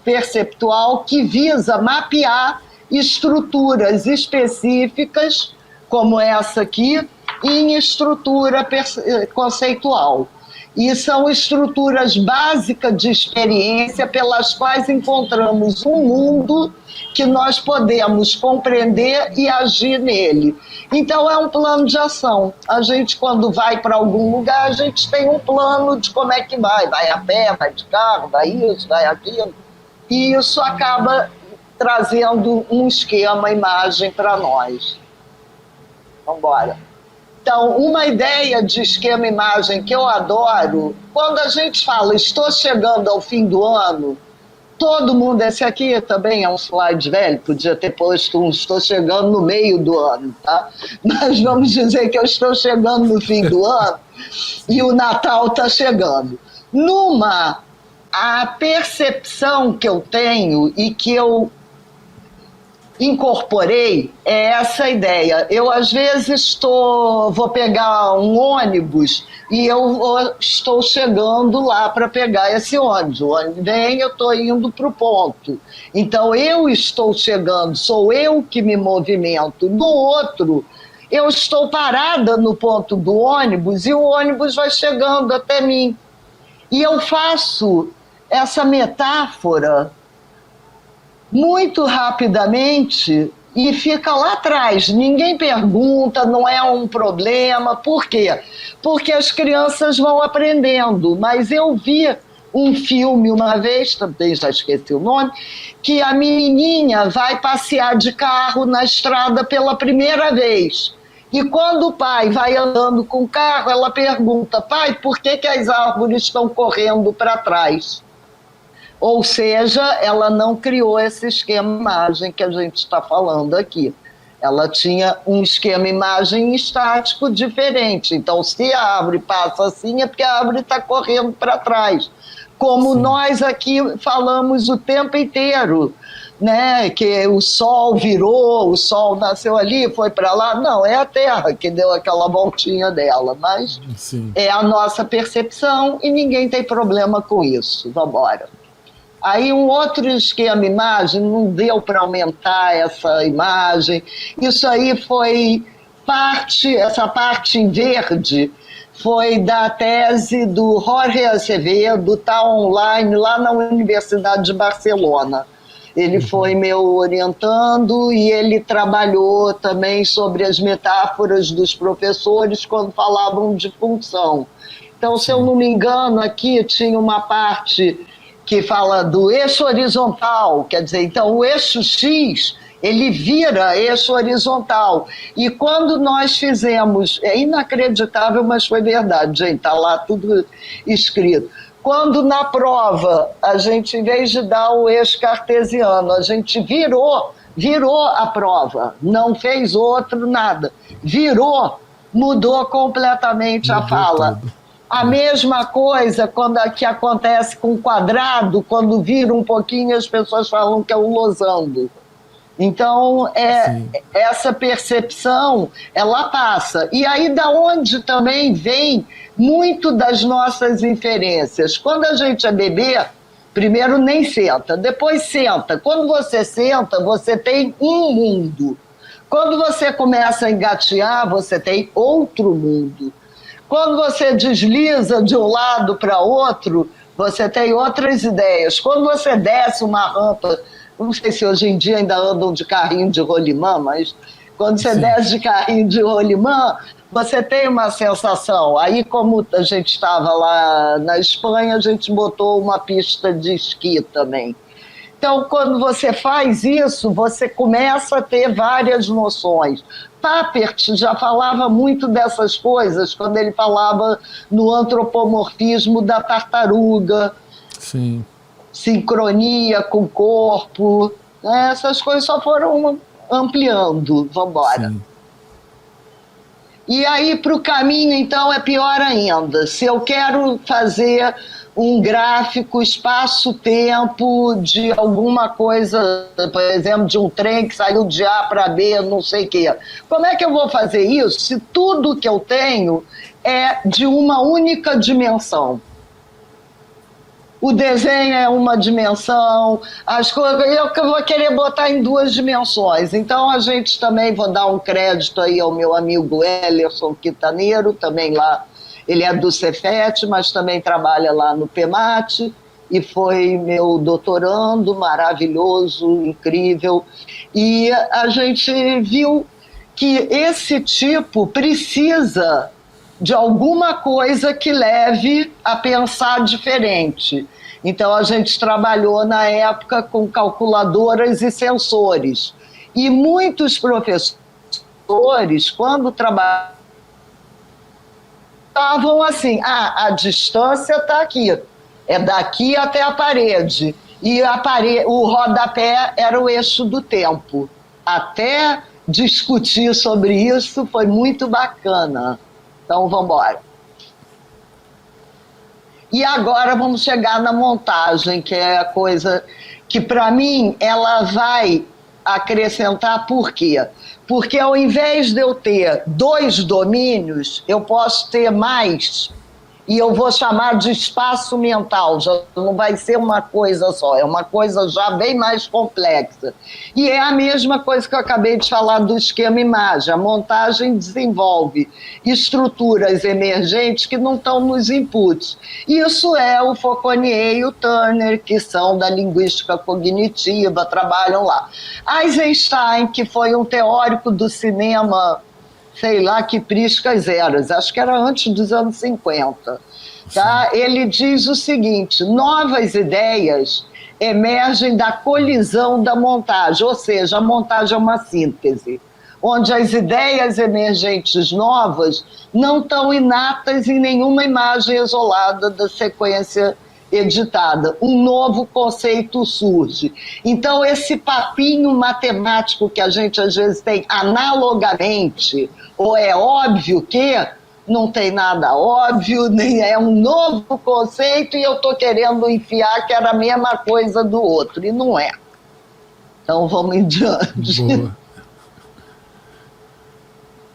perceptual que visa mapear estruturas específicas, como essa aqui, em estrutura conceitual. E são estruturas básicas de experiência pelas quais encontramos um mundo que nós podemos compreender e agir nele. Então, é um plano de ação. A gente, quando vai para algum lugar, a gente tem um plano de como é que vai. Vai a pé, vai de carro, vai isso, vai aquilo. E isso acaba trazendo um esquema, imagem para nós. Vamos embora. Então, uma ideia de esquema-imagem que eu adoro, quando a gente fala, estou chegando ao fim do ano, todo mundo, esse aqui também é um slide velho, podia ter posto estou chegando no meio do ano, tá? Mas vamos dizer que eu estou chegando no fim do ano e o Natal está chegando. A percepção que eu tenho e que eu incorporei é essa ideia. Eu, às vezes, vou pegar um ônibus e eu estou chegando lá para pegar esse ônibus. O ônibus vem, eu estou indo para o ponto. Então, eu estou chegando, sou eu que me movimento. No outro, eu estou parada no ponto do ônibus e o ônibus vai chegando até mim. E eu faço essa metáfora muito rapidamente e fica lá atrás. Ninguém pergunta, não é um problema. Por quê? Porque as crianças vão aprendendo. Mas eu vi um filme uma vez, também já esqueci o nome, que a menininha vai passear de carro na estrada pela primeira vez. E quando o pai vai andando com o carro, ela pergunta, pai, por que as árvores estão correndo para trás? Ou seja, ela não criou esse esquema-imagem que a gente está falando aqui. Ela tinha um esquema-imagem estático diferente. Então, se a árvore passa assim, é porque a árvore está correndo para trás. Como nós aqui falamos o tempo inteiro, né? Que o Sol virou, o Sol nasceu ali, foi para lá. Não, é a Terra que deu aquela voltinha dela. Mas é a nossa percepção e ninguém tem problema com isso. Vamos embora. Aí um outro esquema imagem, não deu para aumentar essa imagem. Isso aí foi essa parte em verde, foi da tese do Jorge Acevedo, está online lá na Universidade de Barcelona. Ele foi meu orientando e ele trabalhou também sobre as metáforas dos professores quando falavam de função. Então, se eu não me engano, aqui tinha uma parte que fala do eixo horizontal, quer dizer, então o eixo X, ele vira eixo horizontal. E quando nós fizemos, é inacreditável, mas foi verdade, gente, está lá tudo escrito. Quando na prova, a gente, em vez de dar o eixo cartesiano, a gente virou a prova, não fez outro, nada. Mudou completamente a fala. Tudo. A mesma coisa que acontece com o quadrado, quando vira um pouquinho, as pessoas falam que é um losango. Então, Sim. essa percepção, ela passa. E aí, da onde também vem muito das nossas inferências. Quando a gente é bebê, primeiro nem senta, depois senta. Quando você senta, você tem um mundo. Quando você começa a engatear, você tem outro mundo. Quando você desliza de um lado para outro, você tem outras ideias. Quando você desce uma rampa, não sei se hoje em dia ainda andam de carrinho de rolimã, mas quando você desce de carrinho de rolimã, você tem uma sensação. Aí, como a gente estava lá na Espanha, a gente botou uma pista de esqui também. Então, quando você faz isso, você começa a ter várias noções. Papert já falava muito dessas coisas quando ele falava no antropomorfismo da tartaruga, Sim. sincronia com o corpo, né? Essas coisas só foram ampliando. Vamos embora. Sim. E aí, para o caminho, então, é pior ainda. Se eu quero fazer um gráfico espaço-tempo de alguma coisa, por exemplo, de um trem que saiu de A para B, não sei o quê. Como é que eu vou fazer isso se tudo que eu tenho é de uma única dimensão? O desenho é uma dimensão, as coisas eu vou querer botar em duas dimensões. Então a gente também, vou dar um crédito aí ao meu amigo Ellerson Quitaneiro, também lá, ele é do Cefet, mas também trabalha lá no PEMAT, e foi meu doutorando, maravilhoso, incrível. E a gente viu que esse tipo precisa de alguma coisa que leve a pensar diferente. Então, a gente trabalhou na época com calculadoras e sensores. E muitos professores, quando trabalhavam, estavam assim, a distância está aqui, é daqui até a parede. E o rodapé era o eixo do tempo. Até discutir sobre isso foi muito bacana. Então, vamos embora. E agora vamos chegar na montagem, que é a coisa que, para mim, ela vai acrescentar. Por quê? Porque ao invés de eu ter 2 domínios, eu posso ter mais, e eu vou chamar de espaço mental, já não vai ser uma coisa só, é uma coisa já bem mais complexa. E é a mesma coisa que eu acabei de falar do esquema imagem, a montagem desenvolve estruturas emergentes que não estão nos inputs. Isso é o Fauconnier e o Turner, que são da linguística cognitiva, trabalham lá. Eisenstein, que foi um teórico do cinema, sei lá que priscas eras, acho que era antes dos anos 50. Tá? Ele diz o seguinte: novas ideias emergem da colisão da montagem, ou seja, a montagem é uma síntese, onde as ideias emergentes novas não estão inatas em nenhuma imagem isolada da sequência editada. Um novo conceito surge. Então, esse papinho matemático que a gente às vezes tem analogamente, ou é óbvio que, não tem nada óbvio, nem é um novo conceito e eu estou querendo enfiar que era a mesma coisa do outro, e não é. Então, vamos em diante. Boa.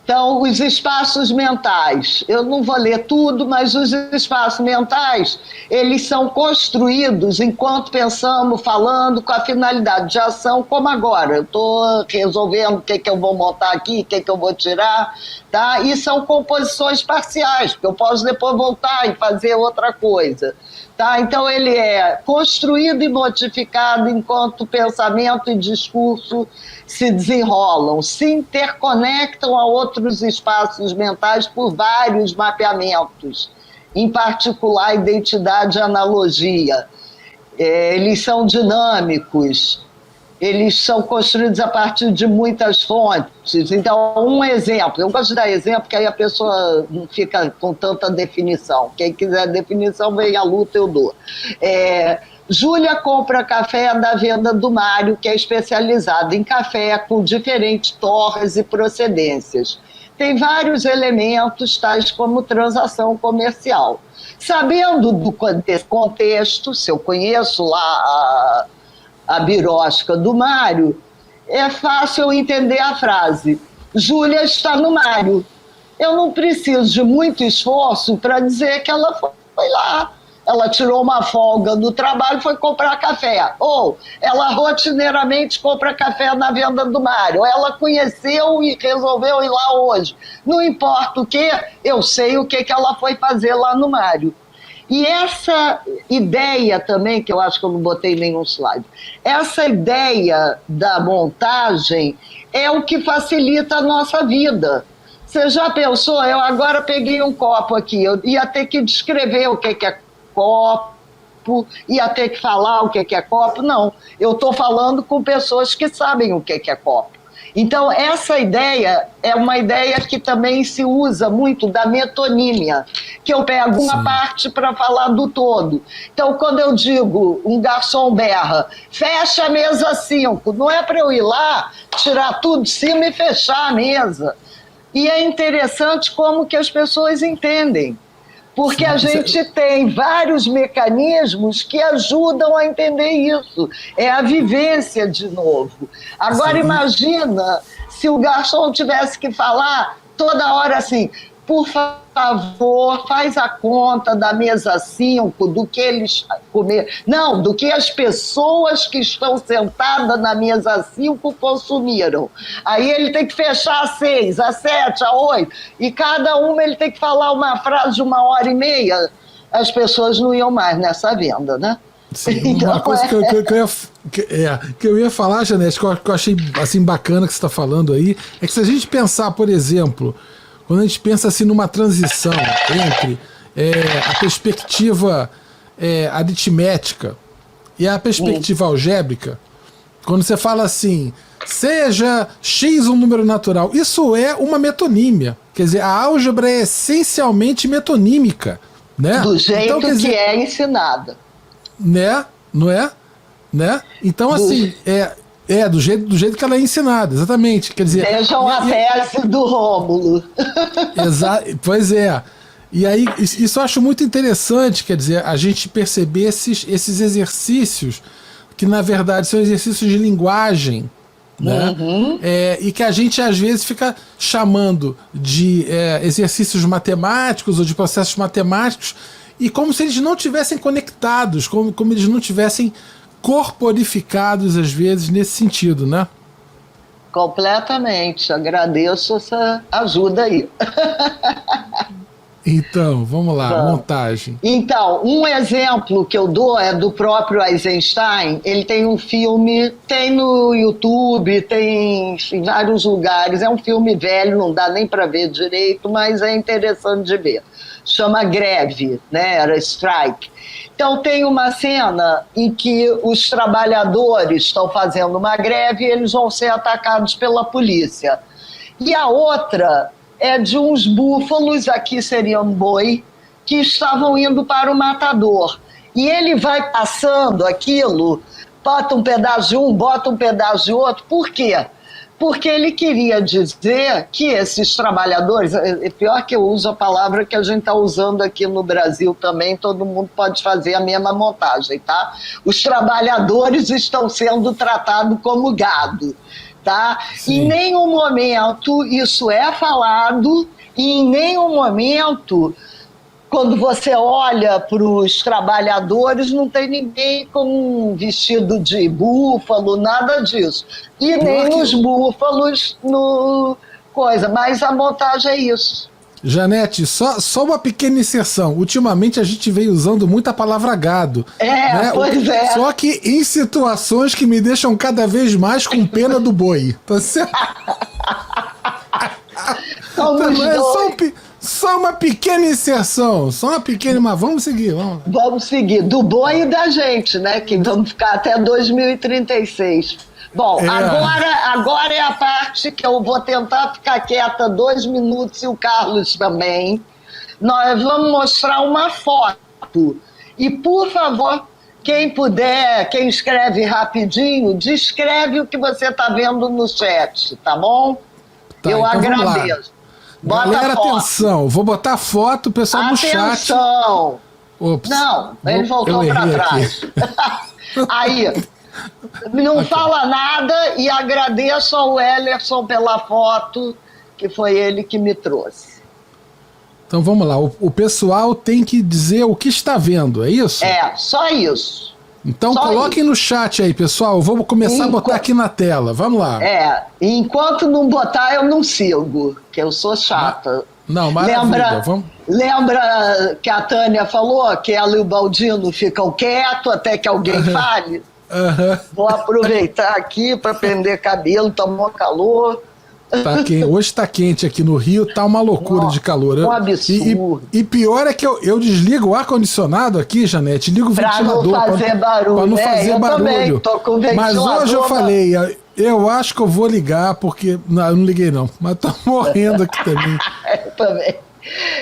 Então, os espaços mentais, eu não vou ler tudo, mas os espaços mentais, eles são construídos enquanto pensamos, falando, com a finalidade de ação, como agora. Eu estou resolvendo o que eu vou montar aqui, o que eu vou tirar, tá? E são composições parciais, porque eu posso depois voltar e fazer outra coisa. Tá? Então, ele é construído e modificado enquanto pensamento e discurso se desenrolam, se interconectam a outros espaços mentais por vários mapeamentos, em particular identidade e analogia. Eles são dinâmicos, eles são construídos a partir de muitas fontes. Então, um exemplo, eu gosto de dar exemplo, que aí a pessoa não fica com tanta definição. Quem quiser definição, vem à luta, eu dou. Júlia compra café da venda do Mário, que é especializado em café, com diferentes torres e procedências. Tem vários elementos, tais como transação comercial. Sabendo do contexto, se eu conheço lá a birosca do Mário, é fácil eu entender a frase. Júlia está no Mário. Eu não preciso de muito esforço para dizer que ela foi lá. Ela tirou uma folga do trabalho e foi comprar café. Ou ela rotineiramente compra café na venda do Mário. Ou ela conheceu e resolveu ir lá hoje. Não importa o que, eu sei o que ela foi fazer lá no Mário. E essa ideia também, que eu acho que eu não botei nenhum slide, essa ideia da montagem é o que facilita a nossa vida. Você já pensou? Eu agora peguei um copo aqui, eu ia ter que descrever o que é copo, ia ter que falar o que é copo. Não, eu estou falando com pessoas que sabem o que é copo. Então, essa ideia é uma ideia que também se usa muito da metonímia, que eu pego uma parte para falar do todo. Então, quando eu digo, um garçom berra, fecha a mesa 5, não é para eu ir lá, tirar tudo de cima e fechar a mesa. E é interessante como que as pessoas entendem. Porque a gente tem vários mecanismos que ajudam a entender isso. É a vivência de novo. Agora, imagina se o garçom tivesse que falar toda hora assim, por favor, faz a conta da mesa 5, do que eles comeram. Não, do que as pessoas que estão sentadas na mesa 5 consumiram. Aí ele tem que fechar a 6, a 7, a 8. E cada uma ele tem que falar uma frase de 1h30. As pessoas não iam mais nessa venda, né? Sim, então, uma coisa que eu ia falar, Janete, que eu achei assim, bacana que você está falando aí, é que se a gente pensar, por exemplo, quando a gente pensa assim numa transição entre a perspectiva aritmética e a perspectiva algébrica, quando você fala assim, seja x um número natural, isso é uma metonímia. Quer dizer, a álgebra é essencialmente metonímica, né? Do jeito então, quer dizer, que é ensinada. Né? Não é? Né? Então, assim, do jeito que ela é ensinada, exatamente. Quer dizer, vejam a tese do Rômulo. Pois é. E aí, isso eu acho muito interessante, quer dizer, a gente perceber esses exercícios, que na verdade são exercícios de linguagem, né? E que a gente às vezes fica chamando de exercícios matemáticos ou de processos matemáticos, e como se eles não tivessem conectados, como eles não tivessem corporificados, às vezes, nesse sentido, né? Completamente. Agradeço essa ajuda aí. Então, vamos lá, montagem. Então, um exemplo que eu dou é do próprio Eisenstein. Ele tem um filme, tem no YouTube, tem em vários lugares. É um filme velho, não dá nem para ver direito, mas é interessante de ver. Chama Greve, né? Era Strike. Então tem uma cena em que os trabalhadores estão fazendo uma greve e eles vão ser atacados pela polícia. E a outra é de uns búfalos, aqui seriam boi, que estavam indo para o matador. E ele vai passando aquilo, bota um pedaço de um, bota um pedaço de outro. Por quê? Porque ele queria dizer que esses trabalhadores, é pior que eu uso a palavra que a gente está usando aqui no Brasil também, todo mundo pode fazer a mesma montagem, tá? Os trabalhadores estão sendo tratados como gado, tá? Em nenhum momento isso é falado, e em nenhum momento, quando você olha para os trabalhadores, não tem ninguém com um vestido de búfalo, nada disso. E nem os búfalos no coisa, mas a montagem é isso. Janete, só uma pequena inserção. Ultimamente a gente veio usando muito a palavra gado. Né? Pois é. Só que em situações que me deixam cada vez mais com pena do boi. Tá certo? Só uma pequena inserção, mas vamos seguir. Vamos seguir, do boi e da gente, né? Que vamos ficar até 2036. Bom, agora é a parte que eu vou tentar ficar quieta 2 minutos, e o Carlos também. Nós vamos mostrar uma foto. E, por favor, quem puder, quem escreve rapidinho, descreve o que você está vendo no chat, tá bom? Tá, eu então agradeço. Galera, atenção, vou botar foto, o pessoal no chat. Atenção! Não, ele voltou para trás. Aí, Não fala nada e agradeço ao Ellerson pela foto, que foi ele que me trouxe. Então vamos lá, o pessoal tem que dizer o que está vendo, é isso? É, só isso. Então só coloquem isso. no chat aí, pessoal. Eu vou começar a botar aqui na tela. Vamos lá. Enquanto não botar, eu não sigo, que eu sou chata. Não, maravilha. Lembra que a Tânia falou que ela e o Baldino ficam quietos até que alguém fale? Vou aproveitar aqui para prender cabelo, tomou calor. Tá quente. Hoje tá quente aqui no Rio, tá uma loucura de calor. Um absurdo. E pior é que eu desligo o ar-condicionado aqui, Janete, ligo o ventilador. Para não fazer barulho. Para não fazer barulho. Também tô com ventilador. Mas hoje eu falei, eu acho que eu vou ligar, porque. Não, eu não liguei não, mas tô morrendo aqui também. Eu também.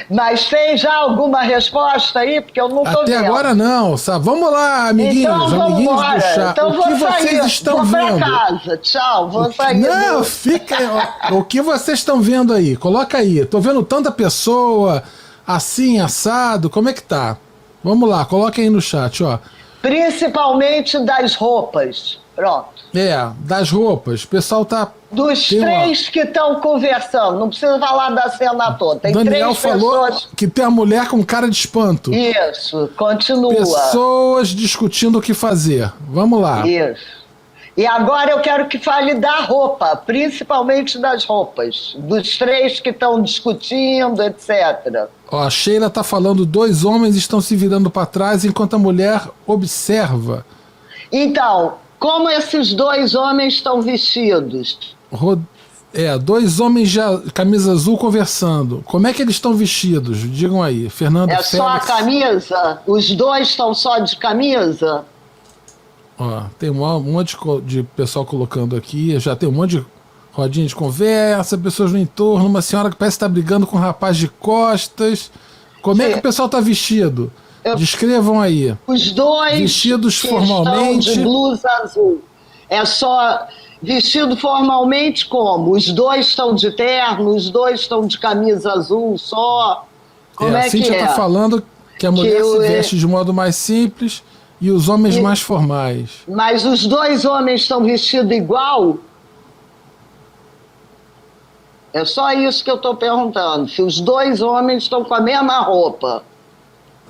Mas tem já alguma resposta aí? Porque eu não tô vendo. Até agora não, sabe? Vamos lá, amiguinhos, então, amiguinhos do chá. Então o que vocês estão vendo? Vou pra casa, tchau, vou sair. Não, fica. O que vocês estão vendo aí? Coloca aí. Tô vendo tanta pessoa assim, assado. Como é que tá? Vamos lá, coloca aí no chat, ó. Principalmente das roupas. Pronto. Das roupas. O pessoal tá. Dos três que estão conversando, não precisa falar da cena toda. Tem Daniel três falou pessoas... que tem a mulher com cara de espanto. Isso, continua. Pessoas discutindo o que fazer. Vamos lá. Isso. E agora eu quero que fale da roupa, principalmente das roupas. Dos três que estão discutindo, etc. Ó, a Sheila tá falando: 2 homens estão se virando para trás enquanto a mulher observa. Então, como esses 2 homens estão vestidos? 2 homens de camisa azul conversando. Como é que eles estão vestidos? Digam aí, Fernando Félix. Só a camisa? Os 2 estão só de camisa? Ó, tem um monte de pessoal colocando aqui, já tem um monte de rodinha de conversa, pessoas no entorno, uma senhora que parece estar brigando com um rapaz de costas. Como é que o pessoal está vestido? Descrevam aí. Os 2 vestidos que formalmente. Estão de blusa azul. É só vestido formalmente como? Os 2 estão de terno, os 2 estão de camisa azul só. Como é que é? A Cíntia está falando que a mulher se veste de modo mais simples e os homens mais formais. Mas os 2 homens estão vestidos igual? É só isso que eu estou perguntando. Se os 2 homens estão com a mesma roupa.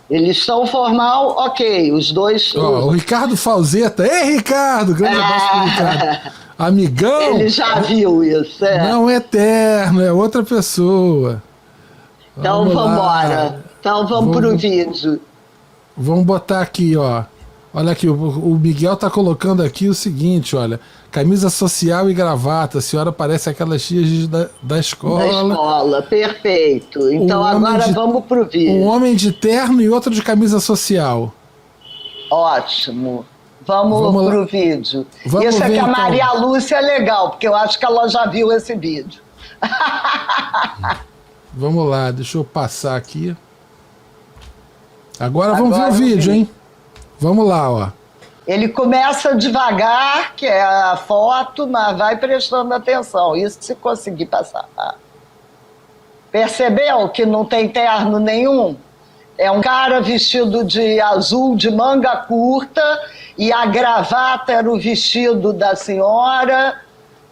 Eles estão formal, ok. Os 2... O Ricardo Falzeta. Ei, Ricardo! Grande abraço pro Ricardo. Amigão! Ele já viu isso, Não é eterno, é outra pessoa. Então vamos embora. Então vamos pro vídeo. Vamos botar aqui, ó. Olha aqui, o Miguel tá colocando aqui o seguinte, olha. Camisa social e gravata. A senhora parece aquelas tias da escola. Da escola, perfeito. Então agora vamos pro vídeo. Um homem de terno e outro de camisa social. Ótimo. Vamos pro vídeo. Isso aqui a Maria Lúcia é legal, porque eu acho que ela já viu esse vídeo. Vamos lá, deixa eu passar aqui. Agora vamos ver o vídeo, hein? Vamos lá, ó. Ele começa devagar, que é a foto, mas vai prestando atenção. Isso se conseguir passar. Percebeu que não tem terno nenhum? É um cara vestido de azul, de manga curta, e a gravata era o vestido da senhora.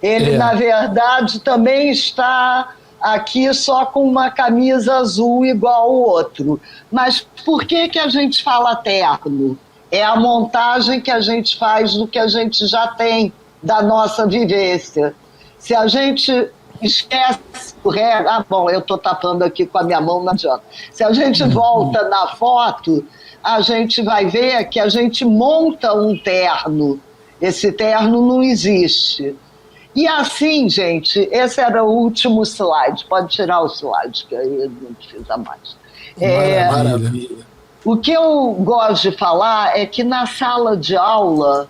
Ele, na verdade, também está aqui só com uma camisa azul igual ao outro. Mas por que a gente fala terno? É a montagem que a gente faz do que a gente já tem da nossa vivência. Se a gente esquece o resto... bom, eu estou tapando aqui com a minha mão, não adianta. Se a gente volta na foto, a gente vai ver que a gente monta um terno. Esse terno não existe. E assim, gente, esse era o último slide. Pode tirar o slide, que aí não precisa mais. Maravilha. O que eu gosto de falar é que na sala de aula,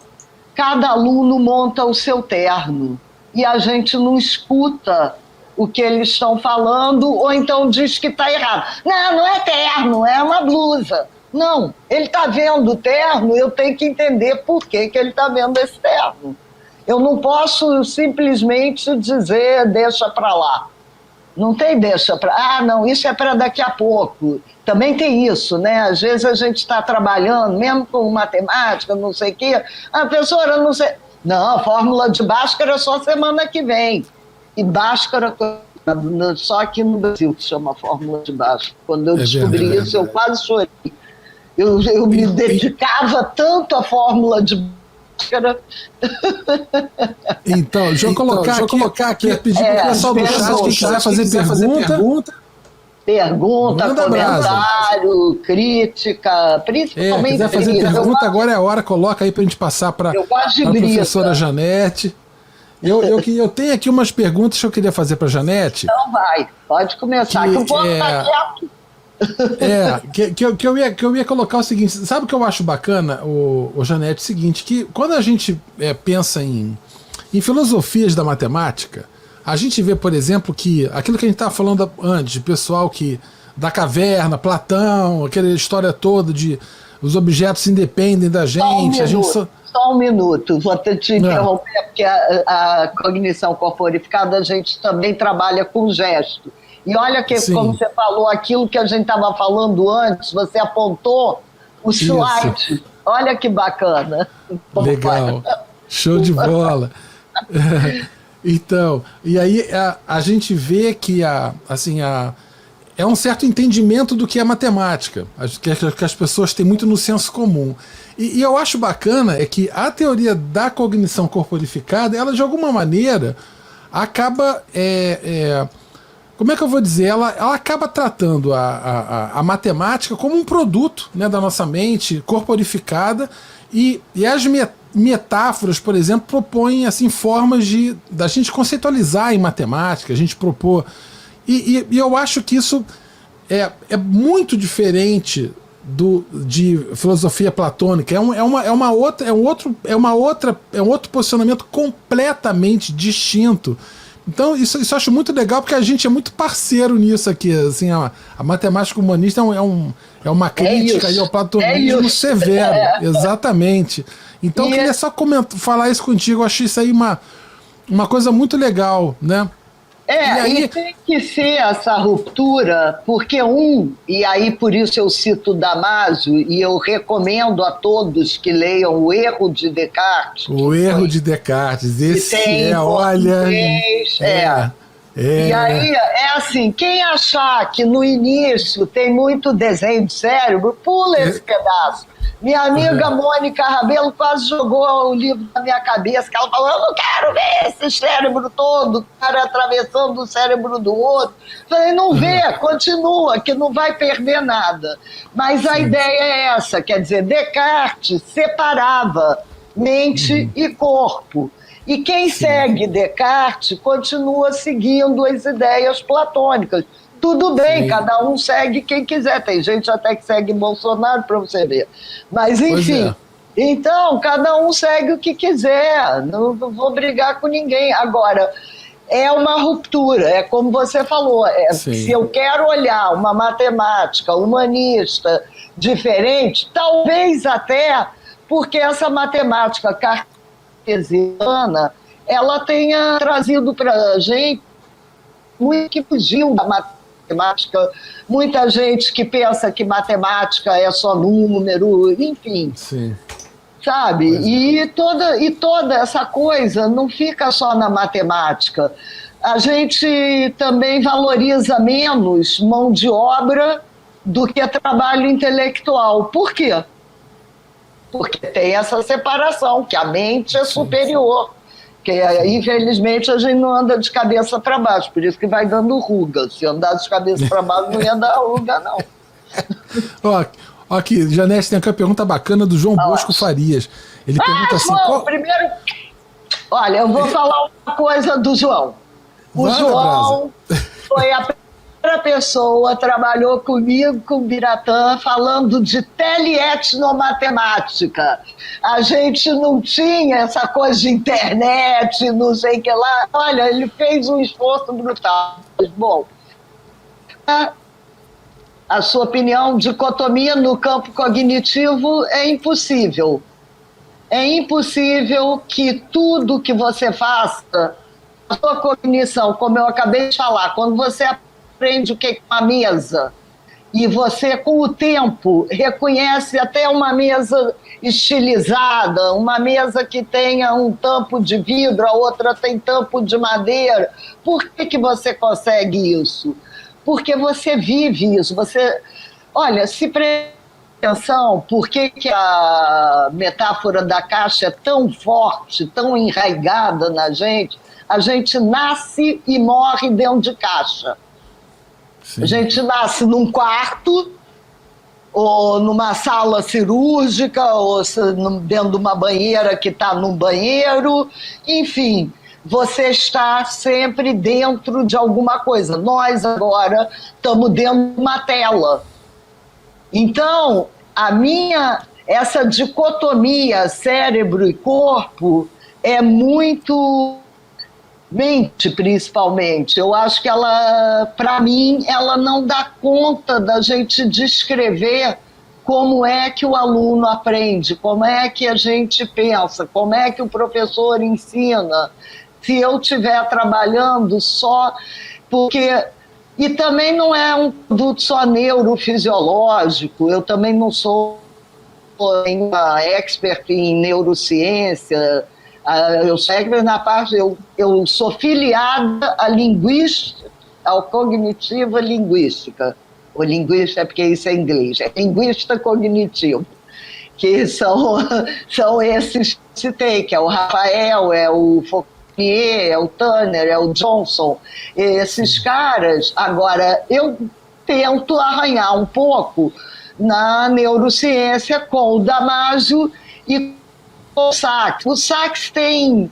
cada aluno monta o seu terno e a gente não escuta o que eles estão falando ou então diz que está errado. Não é terno, é uma blusa. Não, ele está vendo o terno, eu tenho que entender por que ele está vendo esse terno. Eu não posso simplesmente dizer deixa para lá. Não tem deixa para... Ah, não, isso é para daqui a pouco. Também tem isso, né? Às vezes a gente está trabalhando, mesmo com matemática, não sei o quê. A professora, não sei... Não, a fórmula de Bhaskara é só semana que vem. E Bhaskara, só aqui no Brasil que chama fórmula de Bhaskara. Quando eu descobri verdade. isso, eu quase chorei. Eu me dedicava tanto à fórmula de Bhaskara. Então, deixa eu colocar aqui, pedir para o pessoal do chat, quem quiser fazer pergunta. Pergunta, Manda comentário, crítica, principalmente quiser fazer crítica. pergunta, agora é a hora, coloca aí pra gente passar para a professora Janete. Eu tenho aqui umas perguntas que eu queria fazer para Janete. Então vai, pode começar, que eu vou estar quieto. Que eu ia colocar o seguinte, sabe o que eu acho bacana, o Janete, o seguinte, que quando a gente pensa em filosofias da matemática, a gente vê, por exemplo, que aquilo que a gente estava falando antes, de pessoal que da caverna, Platão, aquela história toda de os objetos independem da gente. Só um minuto, vou te interromper, porque a cognição corporificada a gente também trabalha com gesto. E olha que, como você falou, aquilo que a gente estava falando antes, você apontou o slide. Isso. Olha que bacana. Legal, show de bola. Então, e aí a gente vê que é um certo entendimento do que é matemática, que as pessoas têm muito no senso comum. E eu acho bacana é que a teoria da cognição corporificada, ela de alguma maneira acaba, como é que eu vou dizer, ela acaba tratando a matemática como um produto, né, da nossa mente corporificada, e as metáforas, por exemplo, propõem assim, formas da gente conceitualizar em matemática, a gente propor. E eu acho que isso é muito diferente de filosofia platônica. É um outro posicionamento completamente distinto. Então, isso eu acho muito legal, porque a gente é muito parceiro nisso aqui. Assim, a matemática humanista é uma crítica ao platonismo severo. Exatamente. Então, eu queria só falar isso contigo. Eu achei isso aí uma coisa muito legal, né? E tem que ser essa ruptura, porque e aí por isso eu cito Damasio, e eu recomendo a todos que leiam O Erro de Descartes. O Erro de Descartes, esse olha... E aí, assim, quem achar que no início tem muito desenho de cérebro, pula esse pedaço. Minha amiga Mônica Rabelo quase jogou o livro na minha cabeça, que ela falou, eu não quero ver esse cérebro todo, o cara atravessando o cérebro do outro. Falei, não vê, continua, que não vai perder nada. Mas a ideia é essa, quer dizer, Descartes separava mente e corpo. E quem segue Descartes continua seguindo as ideias platônicas. Tudo bem, cada um segue quem quiser. Tem gente até que segue Bolsonaro, para você ver. Mas, enfim, então, cada um segue o que quiser. Não vou brigar com ninguém. Agora, é uma ruptura, é como você falou. Se eu quero olhar uma matemática humanista diferente, talvez até porque essa matemática cartesiana, ela tenha trazido para a gente muito que fugiu da matemática. Muita gente que pensa que matemática é só número, enfim. Sim. Sabe? E toda essa coisa não fica só na matemática. A gente também valoriza menos mão de obra do que trabalho intelectual. Por quê? Porque tem essa separação, que a mente é superior. Porque, infelizmente, a gente não anda de cabeça para baixo, por isso que vai dando ruga. Se andasse de cabeça para baixo, não ia dar ruga, não. Ó, aqui, Janete, tem aqui uma pergunta bacana do João Bosco Farias. Ele pergunta assim... João, primeiro... Olha, eu vou falar uma coisa do João. O João foi a primeira pessoa, trabalhou comigo, com o Biratã, falando de teleetnomatemática. A gente não tinha essa coisa de internet, não sei o que lá. Olha, ele fez um esforço brutal. Bom, a sua opinião, dicotomia no campo cognitivo é impossível. É impossível que tudo que você faça a sua cognição, como eu acabei de falar, quando você aprende o que é uma mesa, e você, com o tempo, reconhece até uma mesa estilizada, uma mesa que tenha um tampo de vidro, a outra tem tampo de madeira. Por que você consegue isso? Porque você vive isso. Olha, se presta atenção, por que a metáfora da caixa é tão forte, tão enraizada na gente? A gente nasce e morre dentro de caixa. Sim. A gente nasce num quarto, ou numa sala cirúrgica, ou dentro de uma banheira que está num banheiro, enfim, você está sempre dentro de alguma coisa. Nós agora estamos dentro de uma tela. Então, essa dicotomia cérebro e corpo é muito... mente, principalmente. Eu acho que ela, para mim, ela não dá conta da gente descrever como é que o aluno aprende, como é que a gente pensa, como é que o professor ensina. Se eu estiver trabalhando só porque... E também não é um produto só neurofisiológico, eu também não sou uma expert em neurociência. Eu sei na parte, eu sou filiada à linguística, ao cognitiva linguística. O linguista é porque isso é inglês, é linguista cognitivo, que são esses que citei, que é o Rafael, é o Fouquier, é o Tanner, é o Johnson, esses caras. Agora, eu tento arranhar um pouco na neurociência com o Damasio e o Sachs. O Sachs tem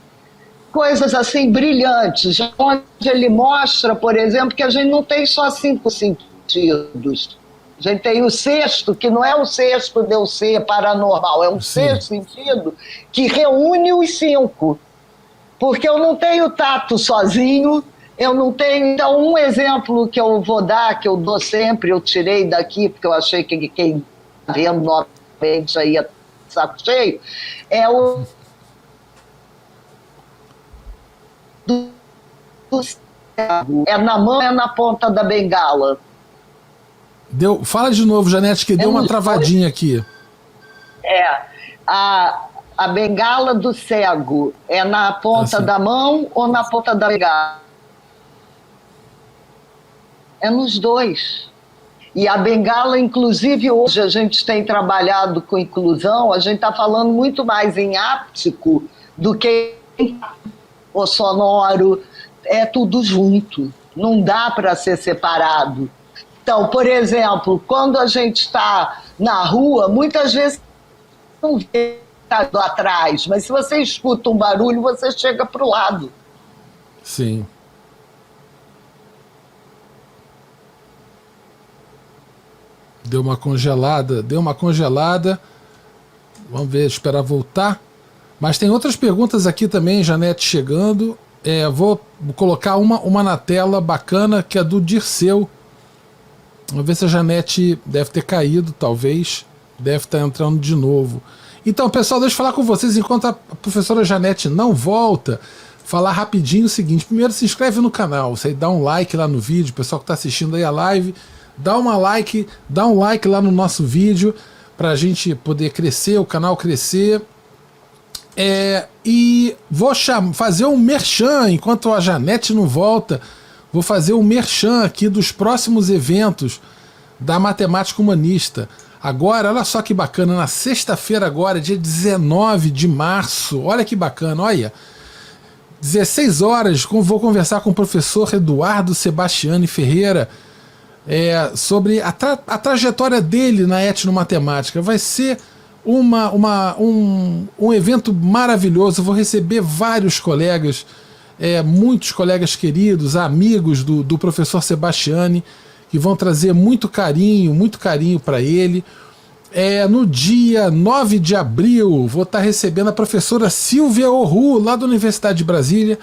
coisas assim brilhantes, onde ele mostra, por exemplo, que a gente não tem só 5 sentidos. A gente tem o sexto, que não é o sexto de eu ser paranormal, é um sexto sentido que reúne os 5. Porque eu não tenho tato sozinho, eu não tenho... Então, um exemplo que eu vou dar, que eu dou sempre, eu tirei daqui, porque eu achei que quem está vendo novamente aí ia saco cheio, é o é na mão, é na ponta da bengala. Fala de novo, Janete, que deu uma travadinha aqui. A bengala do cego é na ponta da mão ou na ponta da bengala? É nos dois. E a bengala, inclusive, hoje a gente tem trabalhado com inclusão, a gente está falando muito mais em áptico do que em o sonoro, é tudo junto, não dá para ser separado. Então, por exemplo, quando a gente está na rua, muitas vezes não vê tá atrás, mas se você escuta um barulho, você chega para o lado. Sim. Deu uma congelada. Vamos ver, esperar voltar. Mas tem outras perguntas aqui também, Janete, chegando. Vou colocar uma na tela bacana, que é do Dirceu. Vamos ver se a Janete deve ter caído, talvez. Deve estar entrando de novo. Então, pessoal, deixa eu falar com vocês, enquanto a professora Janete não volta, falar rapidinho o seguinte. Primeiro, se inscreve no canal, você dá um like lá no vídeo, pessoal que está assistindo aí a live, dá um like lá no nosso vídeo, para a gente poder crescer, o canal crescer. E vou fazer um merchan, enquanto a Janete não volta, vou fazer um merchan aqui dos próximos eventos da Matemática Humanista. Agora, olha só que bacana, na sexta-feira agora, dia 19 de março, olha que bacana, olha, 16 horas, vou conversar com o professor Eduardo Sebastiani Ferreira sobre a trajetória dele na etnomatemática. Vai ser um evento maravilhoso, vou receber vários colegas, muitos colegas queridos, amigos do professor Sebastiani, que vão trazer muito carinho para ele. No dia 9 de abril, vou estar recebendo a professora Silvia Orru, lá da Universidade de Brasília.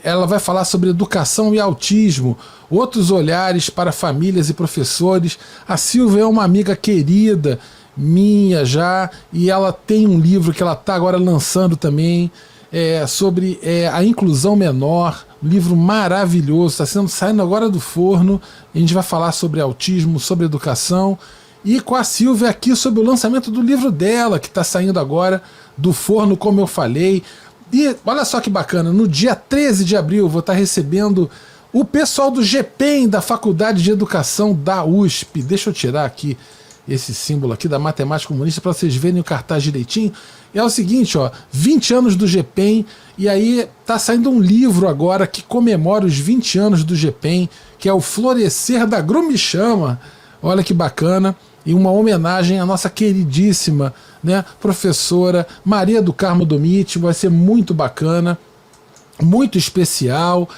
Ela vai falar sobre educação e autismo, outros olhares para famílias e professores. A Silvia é uma amiga querida minha já, e ela tem um livro que ela está agora lançando também, sobre a inclusão menor livro maravilhoso, está saindo agora do forno. A gente vai falar sobre autismo, sobre educação, e com a Silvia aqui sobre o lançamento do livro dela, que está saindo agora do forno, como eu falei. E olha só que bacana, no dia 13 de abril eu vou estar recebendo o pessoal do GPEM, da Faculdade de Educação da USP. Deixa eu tirar aqui esse símbolo aqui da Matemática Comunista para vocês verem o cartaz direitinho. É o seguinte, ó, 20 anos do GPEM, e aí tá saindo um livro agora que comemora os 20 anos do GPEM, que é o Florescer da Grumichama. Olha que bacana, e uma homenagem à nossa queridíssima, né, professora Maria do Carmo Domit. Vai ser muito bacana, muito especial.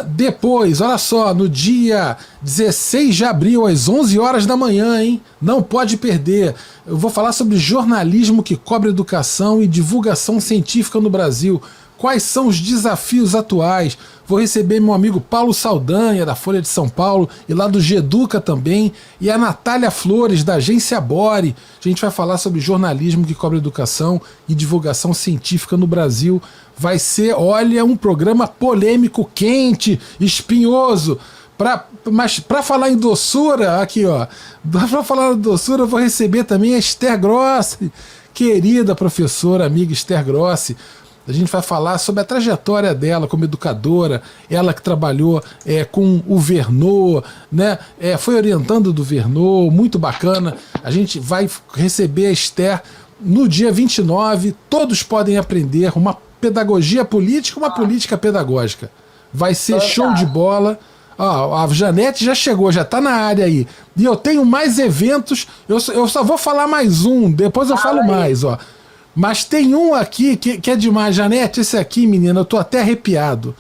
Depois, olha só, no dia 16 de abril, às 11 horas da manhã, hein? Não pode perder. Eu vou falar sobre jornalismo que cobre educação e divulgação científica no Brasil. Quais são os desafios atuais? Vou receber meu amigo Paulo Saldanha, da Folha de São Paulo, e lá do Geduca também, e a Natália Flores, da Agência Bore. A gente vai falar sobre jornalismo que cobre educação e divulgação científica no Brasil. Vai ser, olha, um programa polêmico, quente, espinhoso. Mas para falar em doçura, aqui ó, para falar em doçura, eu vou receber também a Esther Grossi, querida professora, amiga Esther Grossi. A gente vai falar sobre a trajetória dela como educadora, ela que trabalhou com o Verneau, né? Foi orientando do Verneau, muito bacana. A gente vai receber a Esther no dia 29, todos podem aprender uma pedagogia política, uma política pedagógica. Vai ser show de bola. A Janete já chegou, já está na área aí. E eu tenho mais eventos, eu só vou falar mais um, depois eu falo mais, ó. Mas tem um aqui que é demais, Janete, esse aqui, menina, eu tô até arrepiado.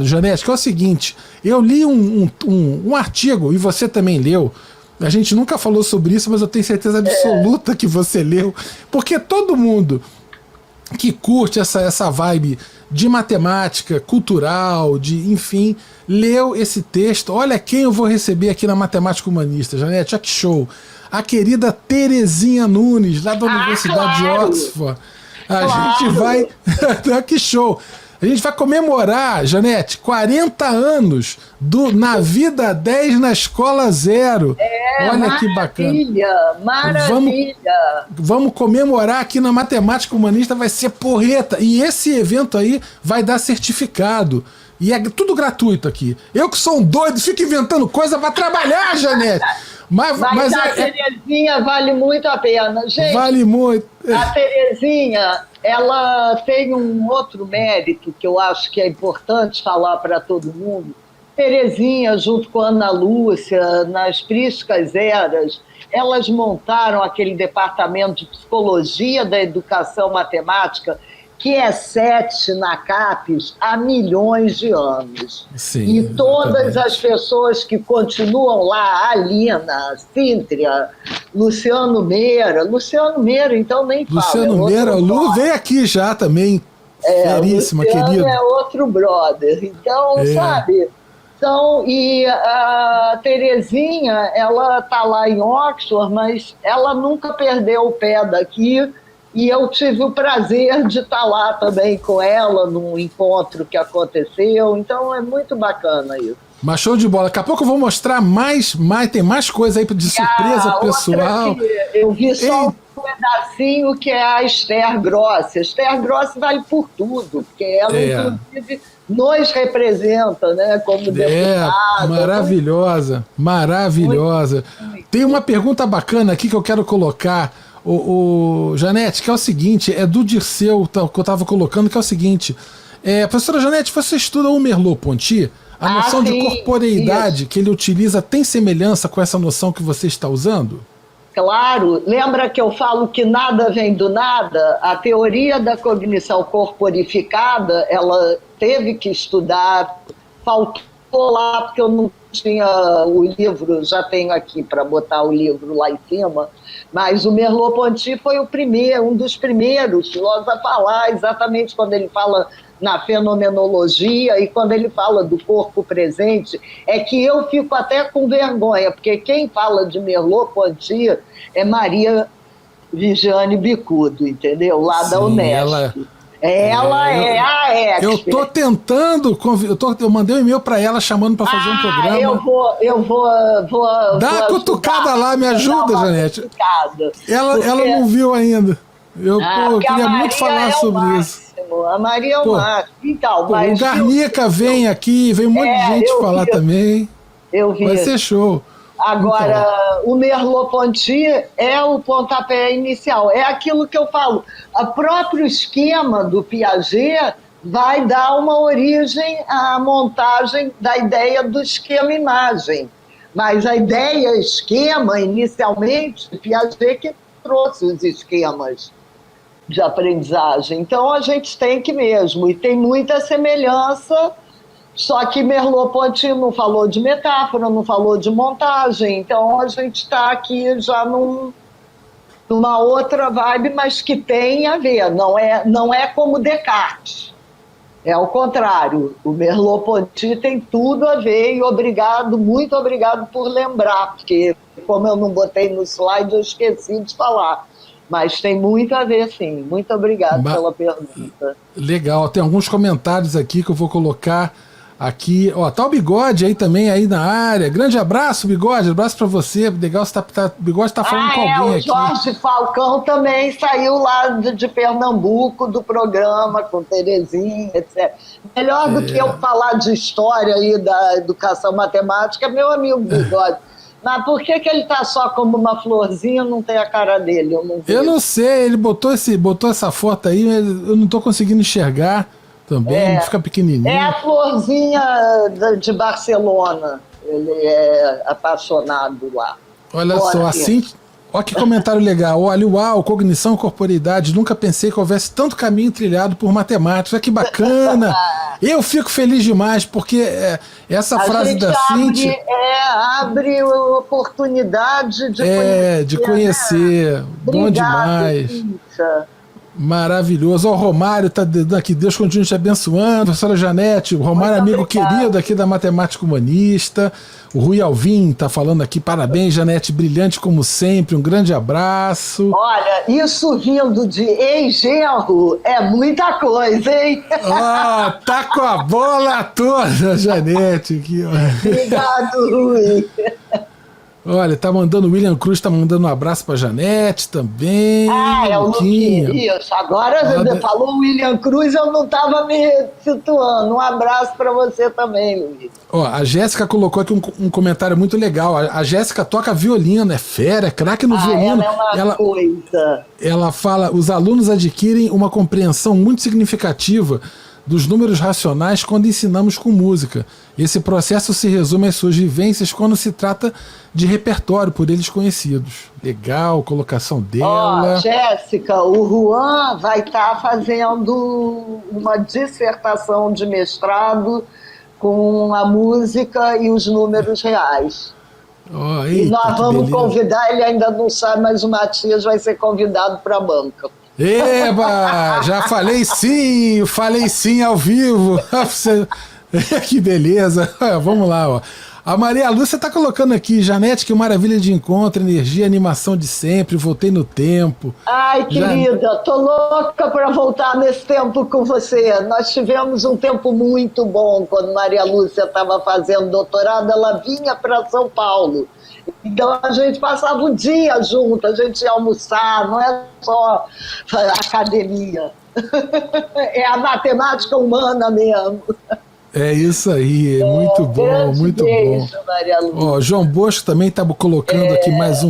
Janete, que é o seguinte, eu li um artigo, e você também leu, a gente nunca falou sobre isso, mas eu tenho certeza absoluta que você leu, porque todo mundo que curte essa vibe de matemática, cultural, enfim, leu esse texto. Olha quem eu vou receber aqui na Matemática Humanista, Janete, olha que show. A querida Terezinha Nunes, lá da Universidade de Oxford. Gente vai... que show! A gente vai comemorar, Janete, 40 anos Na Vida 10 na Escola 0. Olha que bacana. Maravilha! Vamos comemorar aqui na Matemática Humanista, vai ser porreta. E esse evento aí vai dar certificado. E é tudo gratuito aqui. Eu que sou um doido, fico inventando coisa para trabalhar, Janete. Mas a Terezinha vale muito a pena. Gente, vale muito. A Terezinha, ela tem um outro mérito que eu acho que é importante falar para todo mundo. Terezinha, junto com a Ana Lúcia, nas Priscas Eras, elas montaram aquele departamento de psicologia da educação matemática, que é 7 na CAPES há milhões de anos. Sim, e todas exatamente. As pessoas que continuam lá, a Alina, Cíntia, Luciano Meira, então nem fala. Luciano Meira, o Lu veio aqui já também, seríssima, querido. É outro brother, então, sabe... Então, e a Terezinha, ela está lá em Oxford, mas ela nunca perdeu o pé daqui, e eu tive o prazer de estar lá também com ela num encontro que aconteceu, então é muito bacana isso. Mas show de bola. Daqui a pouco eu vou mostrar mais tem mais coisa aí de surpresa pro pessoal. Eu vi só um pedacinho que é a Esther Grossi. A Esther Grossi vale por tudo, porque ela, inclusive, nos representa, né, como deputada. Maravilhosa. Muito. Tem uma pergunta bacana aqui que eu quero colocar, Janete, que é o seguinte, é do Dirceu, que eu estava colocando, que é o seguinte, professora Janete, você estuda o Merleau-Ponty? A noção de corporeidade que ele utiliza tem semelhança com essa noção que você está usando? Claro, lembra que eu falo que nada vem do nada? A teoria da cognição corporificada, ela teve que estudar, faltou lá porque eu não tinha o livro, já tenho aqui para botar o livro lá em cima, mas o Merleau-Ponty foi um dos primeiros filósofos a falar, exatamente quando ele fala na fenomenologia e quando ele fala do corpo presente, é que eu fico até com vergonha, porque quem fala de Merleau-Ponty é Maria Viviane Bicudo, entendeu? Lá da Unesp. Ela é a expert. Eu tô tentando, eu mandei um e-mail para ela chamando para fazer um programa. Eu vou Dá uma cutucada lá, me ajuda, Janete. Ela não viu ainda. Eu queria muito falar sobre isso. A Maria é o máximo. Então, o Garnica vem aqui, vem um monte de gente falar também. Eu vi. Vai ser show. Agora, o Merleau-Ponty é o pontapé inicial. É aquilo que eu falo. O próprio esquema do Piaget vai dar uma origem à montagem da ideia do esquema-imagem. Mas a ideia-esquema, inicialmente, Piaget que trouxe os esquemas de aprendizagem. Então, a gente tem que mesmo, e tem muita semelhança. Só que Merleau-Ponty não falou de metáfora, não falou de montagem. Então, a gente está aqui já numa outra vibe, mas que tem a ver. Não é como Descartes. É o contrário. O Merleau-Ponty tem tudo a ver e muito obrigado por lembrar, porque como eu não botei no slide, eu esqueci de falar. Mas tem muito a ver, sim. Muito obrigado pela pergunta. Legal. Tem alguns comentários aqui que eu vou colocar aqui. Ó, tá o Bigode aí também, aí na área. Grande abraço, Bigode. Abraço pra você. Legal, Bigode tá falando com alguém aqui. O Jorge Falcão também saiu lá de Pernambuco, do programa, com Terezinha, etc. Melhor do que eu falar de história aí da educação matemática, meu amigo Bigode. Mas por que ele tá só como uma florzinha, não tem a cara dele? Eu não sei, ele botou essa foto aí, eu não tô conseguindo enxergar também, fica pequenininho. É a florzinha de Barcelona, ele é apaixonado lá. Olha só, assim, olha que comentário legal. Olha, uau, cognição e corporeidade, nunca pensei que houvesse tanto caminho trilhado por matemáticos. Olha que bacana! Eu fico feliz demais, porque essa frase da Cíntia... abre oportunidade de conhecer. Né? Bom demais. Cíntia. Maravilhoso. Ó, o Romário tá dando aqui, Deus continue te abençoando. Professora Janete, o Romário é amigo querido aqui da Matemática Humanista. O Rui Alvim tá falando aqui, parabéns, Janete, brilhante como sempre, um grande abraço. Olha, isso vindo de ex-genro é muita coisa, hein? Ó, tá com a bola toda, Janete. Aqui, ó. Obrigado, Rui. Olha, tá mandando o William Cruz, tá mandando um abraço pra Janete também. É o Luquinho. Isso, agora falou o William Cruz, eu não tava me situando. Um abraço pra você também, Luiz. Ó, a Jéssica colocou aqui um comentário muito legal. A Jéssica toca violino, é fera, é craque no violino. Ela é uma coisa. Ela fala, os alunos adquirem uma compreensão muito significativa dos números racionais quando ensinamos com música. Esse processo se resume às suas vivências quando se trata de repertório por eles conhecidos. Legal, colocação dela. Jéssica, o Juan vai estar fazendo uma dissertação de mestrado com a música e os números reais. Eita, e nós vamos convidar, ele ainda não sabe, mas o Matias vai ser convidado para a banca. Eba, já falei sim ao vivo. Que beleza. Vamos lá, ó. A Maria Lúcia está colocando aqui, Janete, que maravilha de encontro, energia, animação de sempre, voltei no tempo. Ai, querida, tô louca para voltar nesse tempo com você. Nós tivemos um tempo muito bom quando Maria Lúcia estava fazendo doutorado, ela vinha para São Paulo. Então a gente passava o dia junto, a gente ia almoçar, não é só academia. É a matemática humana mesmo. É isso aí, muito bom, muito bom. Ó, João Bosco também está colocando aqui mais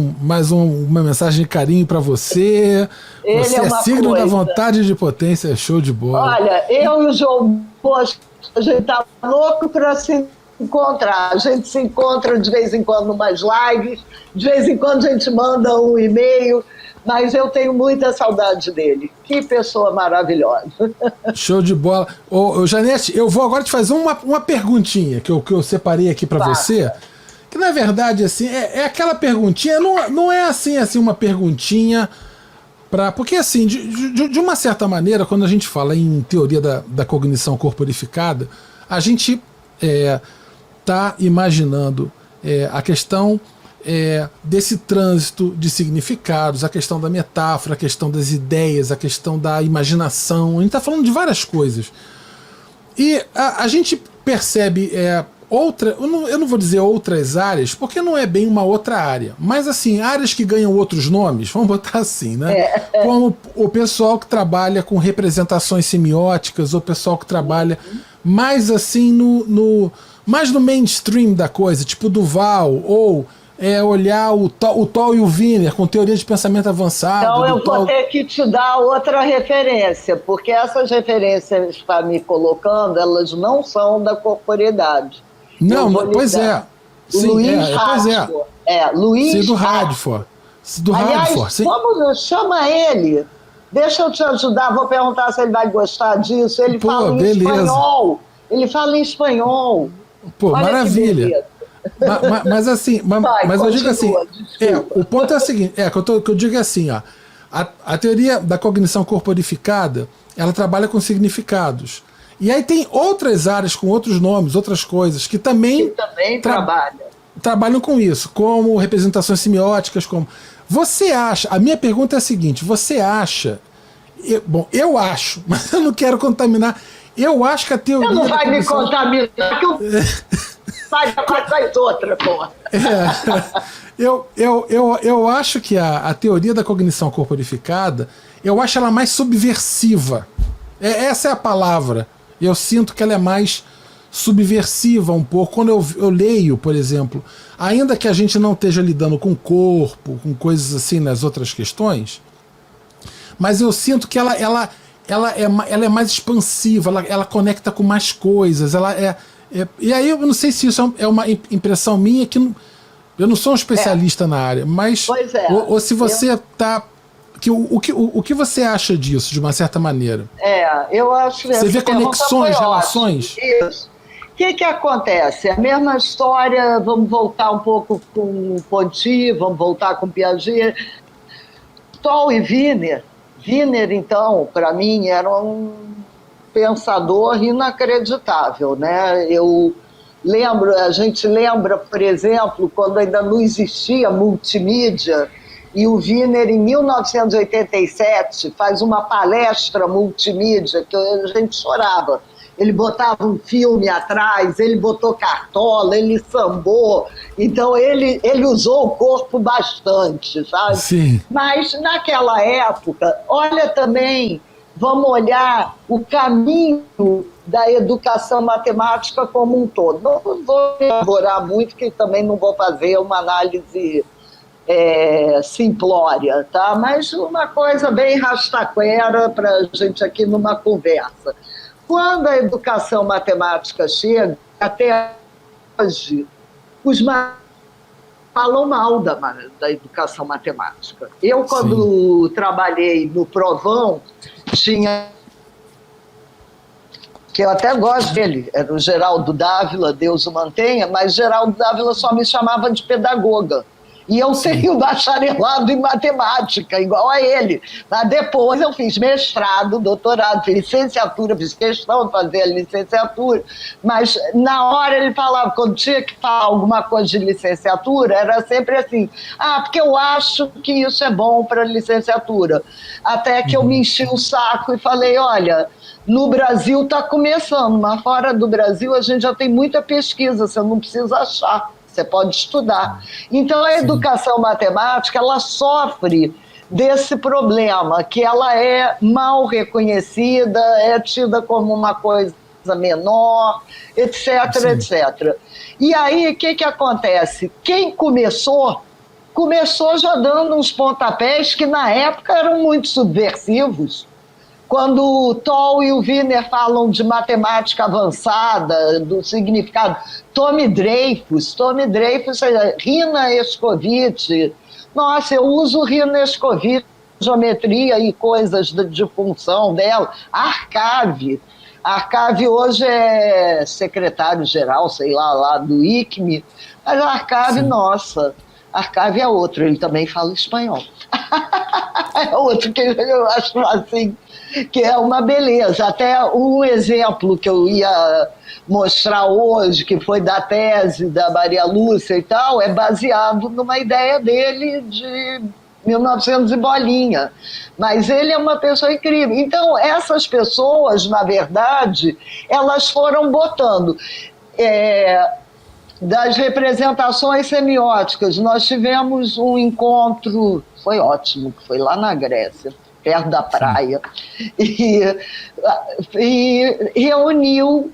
uma mensagem de carinho para você. Ele você é signo da vontade de potência, show de bola. Olha, eu e o João Bosco, a gente tá louco para se encontrar. A gente se encontra de vez em quando umas lives, de vez em quando a gente manda um e-mail. Mas eu tenho muita saudade dele. Que pessoa maravilhosa. Show de bola. Ô, Janete, eu vou agora te fazer uma perguntinha que eu separei aqui para você. Que na verdade assim, é aquela perguntinha, não é assim uma perguntinha para. Porque assim, de uma certa maneira, quando a gente fala em teoria da cognição corporificada, a gente está imaginando a questão desse trânsito de significados, a questão da metáfora, a questão das ideias, a questão da imaginação. A gente está falando de várias coisas. E a gente percebe eu não vou dizer outras áreas, porque não é bem uma outra área, mas assim, áreas que ganham outros nomes, vamos botar assim, né? Como o pessoal que trabalha com representações semióticas, ou o pessoal que trabalha mais assim mais no mainstream da coisa, tipo Duval, ou olhar o Toll e o Wiener com teoria de pensamento avançado. Então eu vou ter que te dar outra referência, porque essas referências que está me colocando, elas não são da corporeidade. Não, pois é. Sim, Luiz Radford. Luiz Sim, do Radford. Aliás, chama ele. Deixa eu te ajudar, vou perguntar se ele vai gostar disso. Ele fala em espanhol. Ele fala em espanhol. Pô, olha, maravilha. Mas assim, mas eu digo assim, o ponto é o seguinte, que eu digo assim, ó, a teoria da cognição corporificada, ela trabalha com significados. E aí tem outras áreas com outros nomes, outras coisas, que também trabalham com isso, como representações semióticas, como... Você acha, a minha pergunta é a seguinte, você acha, eu acho, mas eu não quero contaminar, eu acho que a teoria... Você não vai me contaminar, que eu... faz outra, porra. Eu acho que a teoria da cognição corporificada, eu acho ela mais subversiva. Essa é a palavra. Eu sinto que ela é mais subversiva um pouco. Quando eu leio, por exemplo, ainda que a gente não esteja lidando com o corpo, com coisas assim nas outras questões, mas eu sinto que ela é mais expansiva, ela conecta com mais coisas, e aí eu não sei se isso é uma impressão minha, que eu não sou um especialista na área, mas ou se você está... O que você acha disso, de uma certa maneira? Eu acho... Você vê conexões, relações? Isso. O que acontece? A mesma história, vamos voltar um pouco com Ponty, vamos voltar com Piaget. Toll e Wiener. Wiener, então, para mim, era um pensador inacreditável, né? A gente lembra, por exemplo, quando ainda não existia multimídia, e o Wiener, em 1987, faz uma palestra multimídia que a gente chorava. Ele botava um filme atrás, ele botou cartola, ele sambou. Então, ele usou o corpo bastante, sabe? Sim. Mas, naquela época, olha também, vamos olhar o caminho da educação matemática como um todo. Não vou elaborar muito, porque também não vou fazer uma análise... simplória, tá? Mas uma coisa bem rastaquera para a gente aqui numa conversa. Quando a educação matemática chega, até hoje, os falam mal da educação matemática. Eu, quando trabalhei no Provão, tinha... que eu até gosto dele, era o Geraldo Dávila, Deus o mantenha, mas Geraldo Dávila só me chamava de pedagoga. E eu tenho bacharelado em matemática, igual a ele. Mas depois eu fiz mestrado, doutorado, fiz licenciatura, fiz questão de fazer a licenciatura. Mas na hora ele falava, quando tinha que falar alguma coisa de licenciatura, era sempre assim, porque eu acho que isso é bom para licenciatura. Até que eu me enchi o saco e falei, olha, no Brasil está começando, mas fora do Brasil a gente já tem muita pesquisa, você não precisa achar. Você pode estudar. Então, a educação matemática, ela sofre desse problema, que ela é mal reconhecida, é tida como uma coisa menor, etc, etc. E aí, o que acontece? Quem começou já dando uns pontapés que, na época, eram muito subversivos. Quando o Toll e o Wiener falam de matemática avançada, do significado, Tommy Dreyfus, Rina Escovitch, nossa, eu uso Rina Escovitch, geometria e coisas de função dela, Arcave hoje é secretário-geral, sei lá do ICME, mas Arcave, nossa, Arcávio é outro, ele também fala espanhol. É outro que eu acho assim, que é uma beleza. Até um exemplo que eu ia mostrar hoje, que foi da tese da Maria Lúcia e tal, é baseado numa ideia dele de 1900 e bolinha. Mas ele é uma pessoa incrível. Então, essas pessoas, na verdade, elas foram botando... das representações semióticas, nós tivemos um encontro, foi ótimo, que foi lá na Grécia, perto da praia, e reuniu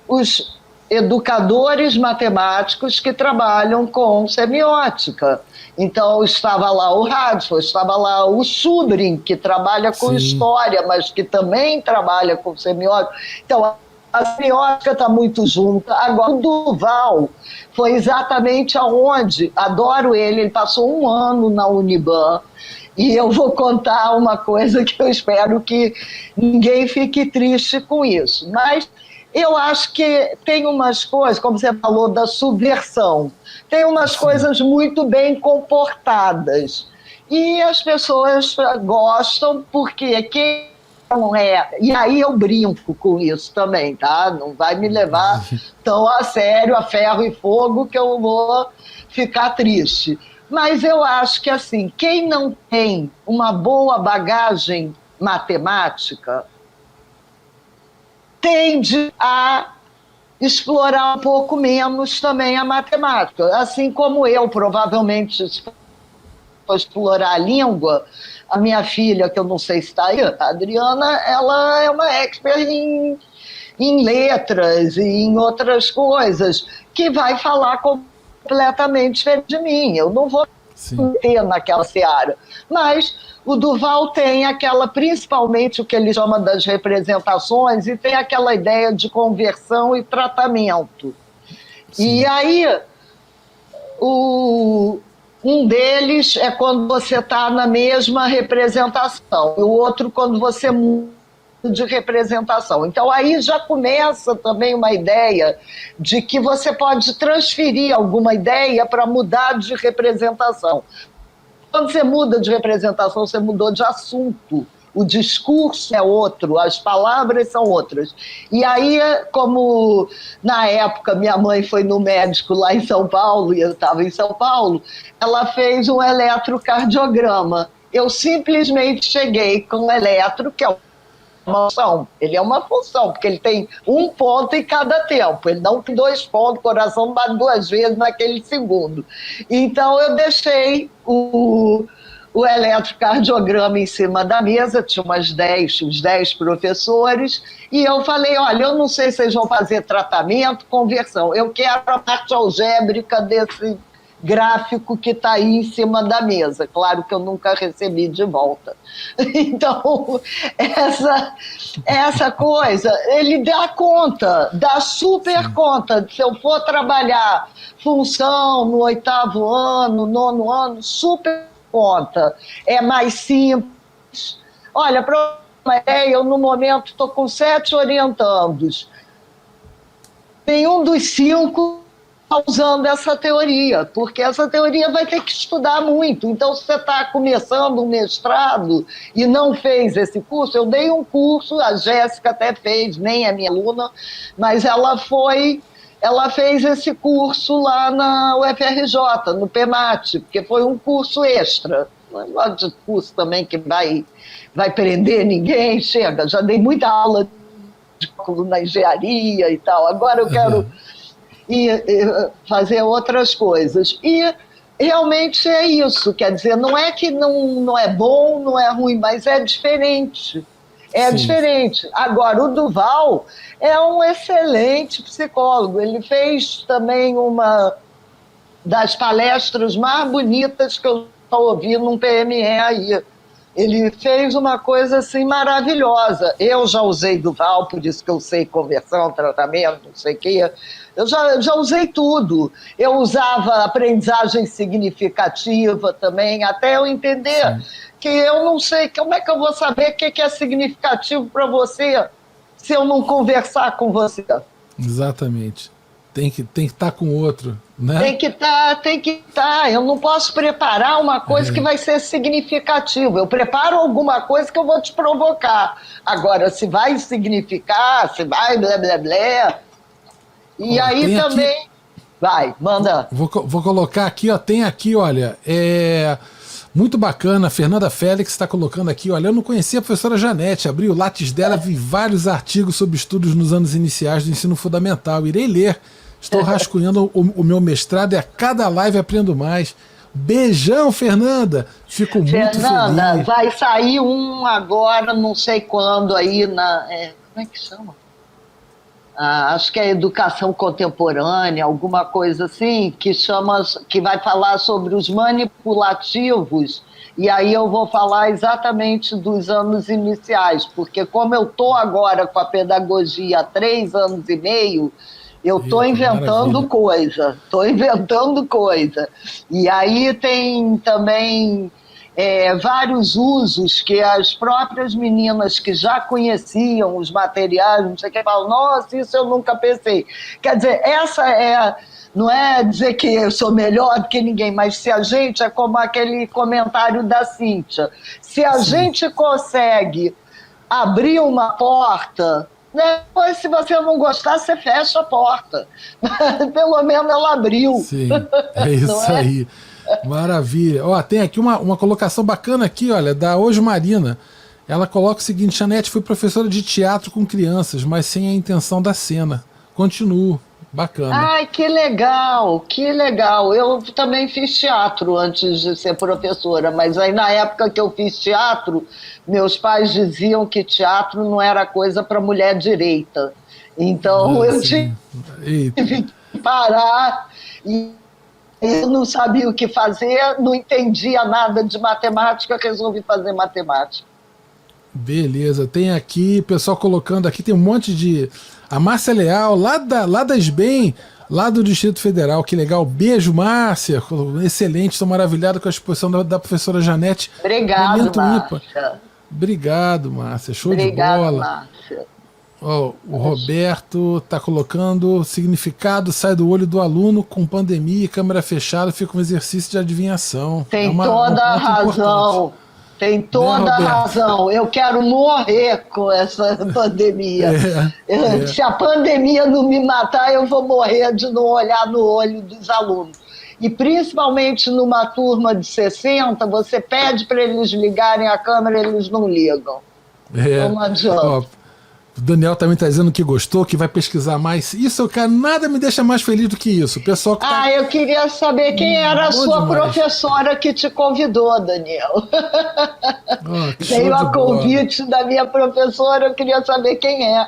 os educadores matemáticos que trabalham com semiótica. Então, estava lá o Radford, estava lá o Sudrin, que trabalha com história, mas que também trabalha com semiótica. Então, a semiótica está muito junta. Agora, o Duval foi exatamente aonde, adoro ele passou um ano na Uniban, e eu vou contar uma coisa que eu espero que ninguém fique triste com isso. Mas eu acho que tem umas coisas, como você falou, da subversão, tem umas coisas muito bem comportadas. E as pessoas gostam porque quem não é... E aí eu brinco com isso também, tá? Não vai me levar tão a sério, a ferro e fogo, que eu vou ficar triste. Mas eu acho que, assim, quem não tem uma boa bagagem matemática tende a explorar um pouco menos também a matemática. Assim como eu, provavelmente, vou explorar a língua, a minha filha, que eu não sei se está aí, a Adriana, ela é uma expert em letras e em outras coisas, que vai falar completamente diferente de mim. Eu não vou ter naquela seara. Mas o Duval tem aquela, principalmente o que ele chama das representações, e tem aquela ideia de conversão e tratamento. Sim. E aí, um deles é quando você está na mesma representação, e o outro quando você muda de representação. Então aí já começa também uma ideia de que você pode transferir alguma ideia para mudar de representação. Quando você muda de representação, você mudou de assunto. O discurso é outro, as palavras são outras. E aí, como na época minha mãe foi no médico lá em São Paulo, e eu estava em São Paulo, ela fez um eletrocardiograma. Eu simplesmente cheguei com o eletro, que é uma função. Ele é uma função, porque ele tem um ponto em cada tempo. Ele não tem 2 pontos, o coração bate 2 vezes naquele segundo. Então, eu deixei o eletrocardiograma em cima da mesa, tinha uns 10 professores, e eu falei, olha, eu não sei se vocês vão fazer tratamento, conversão, eu quero a parte algébrica desse gráfico que está aí em cima da mesa. Claro que eu nunca recebi de volta. Então, essa coisa, ele dá conta, dá super conta. Se eu for trabalhar função no 8º ano, 9º ano, super conta. É mais simples. Olha, para uma ideia, eu no momento estou com 7 orientandos. Nenhum dos 5 usando essa teoria, porque essa teoria vai ter que estudar muito. Então, se você está começando um mestrado e não fez esse curso, eu dei um curso, a Jéssica até fez, nem é minha aluna, mas ela fez esse curso lá na UFRJ, no PEMAT, porque foi um curso extra. Não é de curso também que vai prender ninguém, chega, já dei muita aula na engenharia e tal, agora eu quero... e fazer outras coisas. E realmente é isso, quer dizer, não é que não é bom, não é ruim, mas é diferente. É diferente. Agora, o Duval é um excelente psicólogo. Ele fez também uma das palestras mais bonitas que eu ouvi num PME aí. Ele fez uma coisa assim maravilhosa. Eu já usei Duval, por isso que eu sei conversão, tratamento, não sei o quê. Eu já usei tudo. Eu usava aprendizagem significativa também, até eu entender que eu não sei, como é que eu vou saber o que é significativo para você se eu não conversar com você? Exatamente. Tem que estar com o outro, né? Tem que estar, tem que estar. Eu não posso preparar uma coisa que vai ser significativa. Eu preparo alguma coisa que eu vou te provocar. Agora, se vai significar, se vai blé, blé, blé. E aí também... Aqui... Vai, manda. Vou colocar aqui, ó. Tem aqui, olha, muito bacana. A Fernanda Félix está colocando aqui, olha, eu não conhecia a professora Janete, abri o Lattes dela, vi vários artigos sobre estudos nos anos iniciais do ensino fundamental. Irei ler. Estou rascunhando o meu mestrado e a cada live aprendo mais. Beijão, Fernanda. Fico muito feliz. Fernanda, vai sair um agora, não sei quando, aí na... como é que chama? Acho que é Educação Contemporânea, alguma coisa assim, que vai falar sobre os manipulativos, e aí eu vou falar exatamente dos anos iniciais, porque como eu estou agora com a pedagogia há 3 anos e meio, eu estou inventando coisa. E aí tem também vários usos que as próprias meninas que já conheciam os materiais, não sei o que, falam, nossa, isso eu nunca pensei. Quer dizer, não é dizer que eu sou melhor do que ninguém, mas se a gente, é como aquele comentário da Cíntia, se a gente consegue abrir uma porta... Depois, se você não gostar, você fecha a porta. Pelo menos ela abriu. Sim, é isso aí. Maravilha. Ó, tem aqui uma colocação bacana aqui, olha, da Hoje Marina. Ela coloca o seguinte: Janete, fui professora de teatro com crianças, mas sem a intenção da cena. Continuo. Bacana. Ai, que legal, que legal. Eu também fiz teatro antes de ser professora, mas aí na época que eu fiz teatro, meus pais diziam que teatro não era coisa para mulher direita. Então eu tive que parar e eu não sabia o que fazer, não entendia nada de matemática, resolvi fazer matemática. Beleza, tem aqui, pessoal colocando aqui, tem um monte de... A Márcia Leal, lá da SBEM, lá do Distrito Federal, que legal. Beijo, Márcia, excelente, estou maravilhado com a exposição da professora Janete. Obrigado, Márcia. Obrigado, Márcia, show de bola. Márcia. Ó, o Roberto está colocando significado sai do olho do aluno com pandemia e câmera fechada, fica um exercício de adivinhação. Tem toda a razão. Importante. Tem toda a razão. Eu quero morrer com essa pandemia. Se a pandemia não me matar, eu vou morrer de não olhar no olho dos alunos. E principalmente numa turma de 60, você pede para eles ligarem a câmera, eles não ligam. Não adianta. Ó, o Daniel também está dizendo que gostou, que vai pesquisar mais. Isso, cara, nada me deixa mais feliz do que isso. O pessoal que eu queria saber quem era a sua professora que te convidou, Daniel. Veio a convite da minha professora, eu queria saber quem é.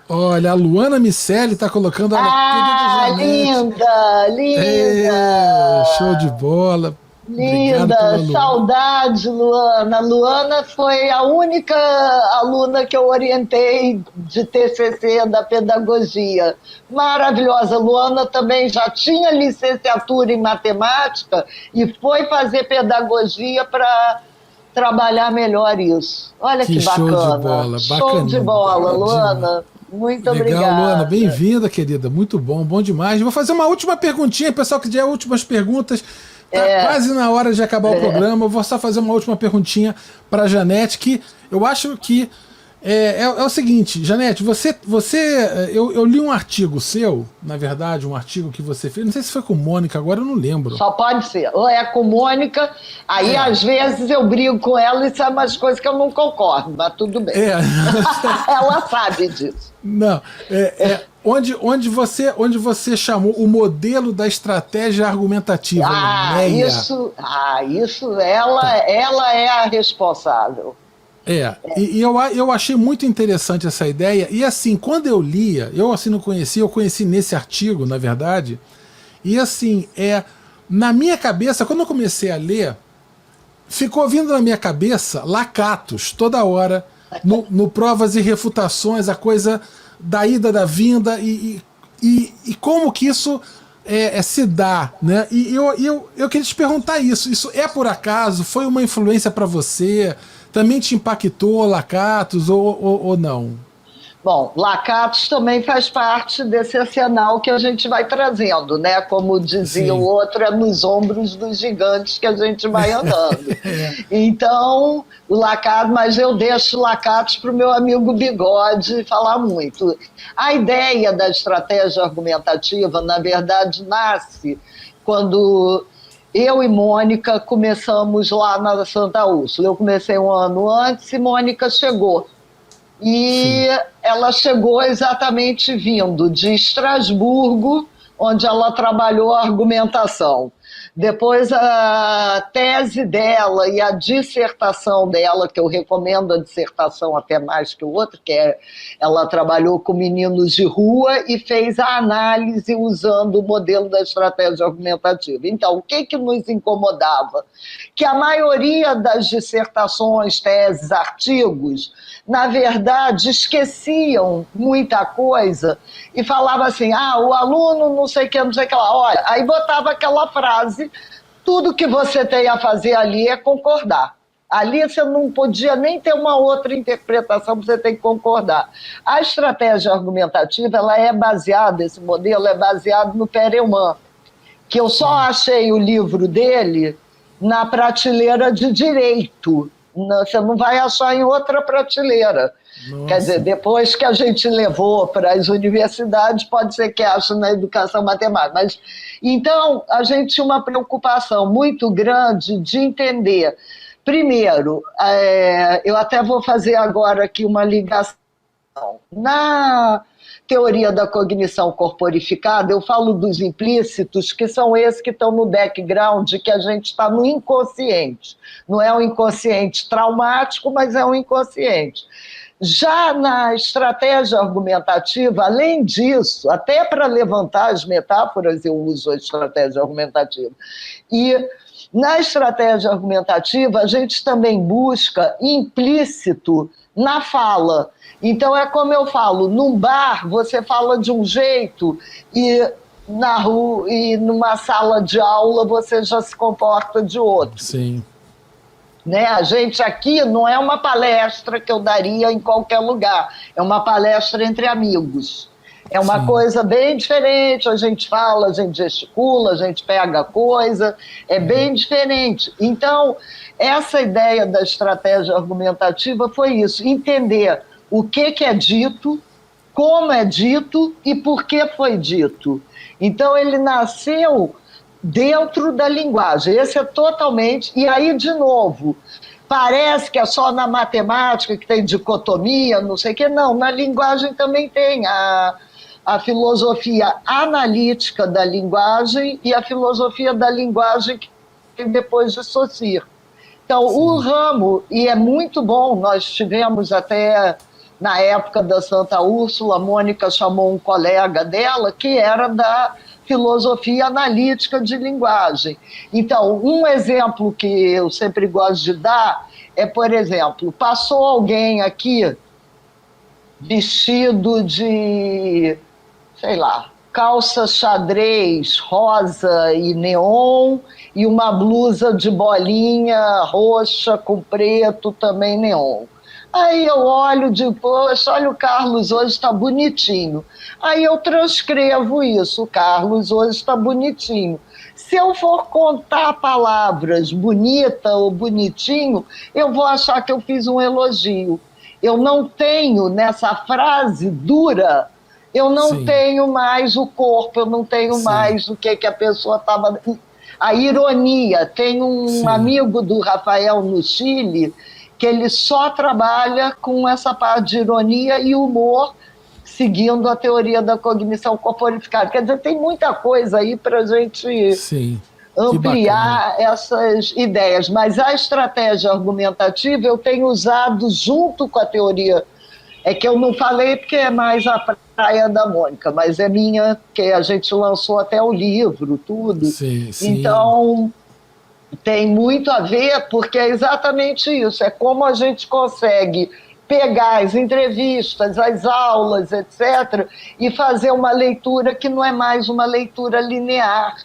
Olha, a Luana Micelli está colocando... Linda, linda. Show de bola. Linda, saudade, Luana. Luana foi a única aluna que eu orientei de TCC da pedagogia. Maravilhosa. Luana também já tinha licenciatura em matemática e foi fazer pedagogia para trabalhar melhor isso. Olha que bacana. Show de bola. Show de bola, Luana. Muito obrigada. Legal, Luana. Bem-vinda, querida. Muito bom, bom demais. Vou fazer uma última perguntinha, pessoal, que já é últimas perguntas. Tá quase na hora de acabar o programa. Eu vou só fazer uma última perguntinha para a Janete, que eu acho que é o seguinte, Janete, eu li um artigo seu, na verdade, um artigo que você fez, não sei se foi com Mônica, agora eu não lembro. Só pode ser, ou é com Mônica, aí às vezes eu brigo com ela e são umas coisas que eu não concordo, mas tudo bem. Ela sabe disso. Não, onde você chamou o modelo da estratégia argumentativa. Ela é a responsável. E eu achei muito interessante essa ideia. E assim, quando eu lia, eu assim não conhecia, eu conheci nesse artigo, na verdade. E assim, na minha cabeça, quando eu comecei a ler, ficou vindo na minha cabeça Lakatos, toda hora, no Provas e Refutações, a coisa da ida, da vinda, e como que isso se dá, né? E eu queria te perguntar isso é por acaso? Foi uma influência para você? Também te impactou Lakatos ou não? Bom, Lacatos também faz parte desse arsenal que a gente vai trazendo, né? Como dizia o outro, é nos ombros dos gigantes que a gente vai andando. Então, o Lacatos, mas eu deixo o Lacatos para o meu amigo Bigode falar muito. A ideia da estratégia argumentativa, na verdade, nasce quando eu e Mônica começamos lá na Santa Úrsula. Eu comecei um ano antes e Mônica chegou. E ela chegou exatamente vindo de Estrasburgo, onde ela trabalhou a argumentação. Depois a tese dela e a dissertação dela, que eu recomendo a dissertação até mais que o outro, ela trabalhou com meninos de rua e fez a análise usando o modelo da estratégia argumentativa. Então, o que nos incomodava? Que a maioria das dissertações, teses, artigos, na verdade, esqueciam muita coisa e falava assim, o aluno não sei o que, não sei o que lá. Olha, aí botava aquela frase, tudo que você tem a fazer ali é concordar. Ali você não podia nem ter uma outra interpretação, você tem que concordar. A estratégia argumentativa, ela é baseada, esse modelo é baseado no Perelman, que eu só achei o livro dele na prateleira de direito. Você não vai achar em outra prateleira. Nossa. Quer dizer, depois que a gente levou para as universidades, pode ser que ache na educação matemática. Mas, então, a gente tinha uma preocupação muito grande de entender. Primeiro, eu até vou fazer agora aqui uma ligação. Na teoria da cognição corporificada, eu falo dos implícitos, que são esses que estão no background, que a gente está no inconsciente. Não é um inconsciente traumático, mas é um inconsciente. Já na estratégia argumentativa, além disso, até para levantar as metáforas eu uso a estratégia argumentativa. E na estratégia argumentativa, a gente também busca implícito na fala. Então, é como eu falo, num bar você fala de um jeito e na rua e numa sala de aula você já se comporta de outro. Sim. Né? A gente aqui não é uma palestra que eu daria em qualquer lugar, é uma palestra entre amigos. É uma coisa bem diferente, a gente fala, a gente gesticula, a gente pega coisa, é bem diferente. Então, essa ideia da estratégia argumentativa foi isso, entender o que é dito, como é dito e por que foi dito. Então, ele nasceu dentro da linguagem. Esse é totalmente... E aí, de novo, parece que é só na matemática que tem dicotomia, não sei o quê. Não, na linguagem também tem a filosofia analítica da linguagem e a filosofia da linguagem que tem depois de Saussure. Então, o ramo, e é muito bom, nós tivemos até... Na época da Santa Úrsula, a Mônica chamou um colega dela que era da filosofia analítica de linguagem. Então, um exemplo que eu sempre gosto de dar é, por exemplo, passou alguém aqui vestido de, sei lá, calça xadrez rosa e neon e uma blusa de bolinha roxa com preto também neon. Aí eu olho e digo, poxa, olha, o Carlos hoje está bonitinho. Aí eu transcrevo isso, o Carlos hoje está bonitinho. Se eu for contar palavras bonita ou bonitinho, eu vou achar que eu fiz um elogio. Eu não tenho, nessa frase dura, eu não tenho mais o corpo, eu não tenho mais o que a pessoa estava... A ironia, tem um amigo do Rafael no Chile que ele só trabalha com essa parte de ironia e humor, seguindo a teoria da cognição corporificada. Quer dizer, tem muita coisa aí para a gente ampliar essas ideias. Mas a estratégia argumentativa eu tenho usado junto com a teoria. É que eu não falei porque é mais a praia da Mônica, mas é minha, que a gente lançou até o livro, tudo. Então... tem muito a ver, porque é exatamente isso, é como a gente consegue pegar as entrevistas, as aulas, etc., e fazer uma leitura que não é mais uma leitura linear,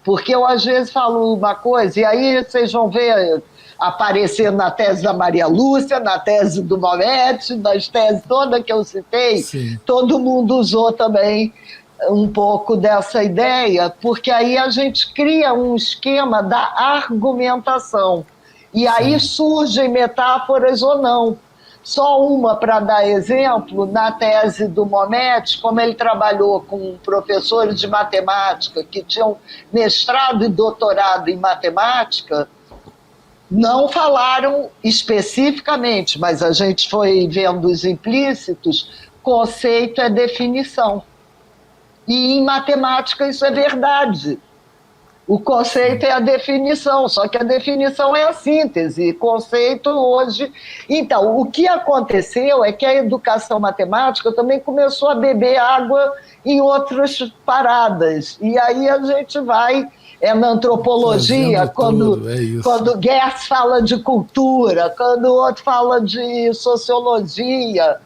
Porque eu, às vezes, falo uma coisa, e aí vocês vão ver aparecer na tese da Maria Lúcia, na tese do Moretti, nas teses todas que eu citei, Sim. todo mundo usou também um pouco dessa ideia, porque aí a gente cria um esquema da argumentação. E aí surgem metáforas ou não. Só uma para dar exemplo, na tese do Monetti, como ele trabalhou com professores de matemática que tinham mestrado e doutorado em matemática, não falaram especificamente, mas a gente foi vendo os implícitos, conceito é definição. E em matemática isso é verdade. O conceito é a definição, só que a definição é a síntese, conceito hoje... Então, o que aconteceu é que a educação matemática também começou a beber água em outras paradas, e aí a gente vai... na antropologia, quando Gertz fala de cultura, quando o outro fala de sociologia,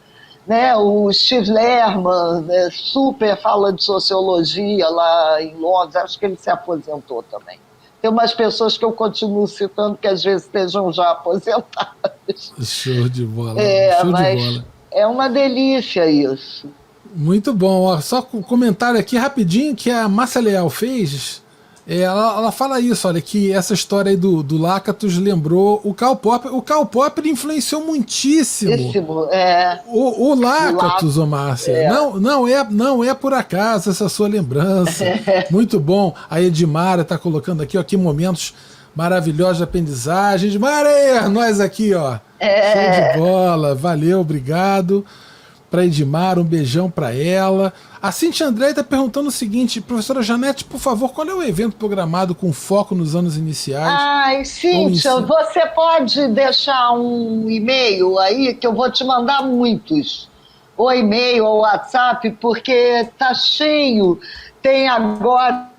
né? O Steve Lerman, né, super fala de sociologia lá em Londres, acho que ele se aposentou também. Tem umas pessoas que eu continuo citando que às vezes estejam já aposentadas. Show de bola. Show mas de bola. É uma delícia isso. Muito bom. Ó, só um comentário aqui rapidinho que a Márcia Leal fez. Ela fala isso, olha, que essa história aí do Lakatos lembrou o Karl Popper. O Karl Popper influenciou muitíssimo o Lakatos, ô Márcia. Não é por acaso essa sua lembrança. Muito bom. A Edmara está colocando aqui, ó, que momentos maravilhosos de aprendizagem. Edmara, nós aqui, ó. Show de bola. Valeu, obrigado. Para Edmar, um beijão para ela. A Cintia André está perguntando o seguinte: professora Janete, por favor, qual é o evento programado com foco nos anos iniciais? Ai, Cíntia, você pode deixar um e-mail aí que eu vou te mandar muitos. Ou e-mail ou WhatsApp, porque tá cheio. Tem agora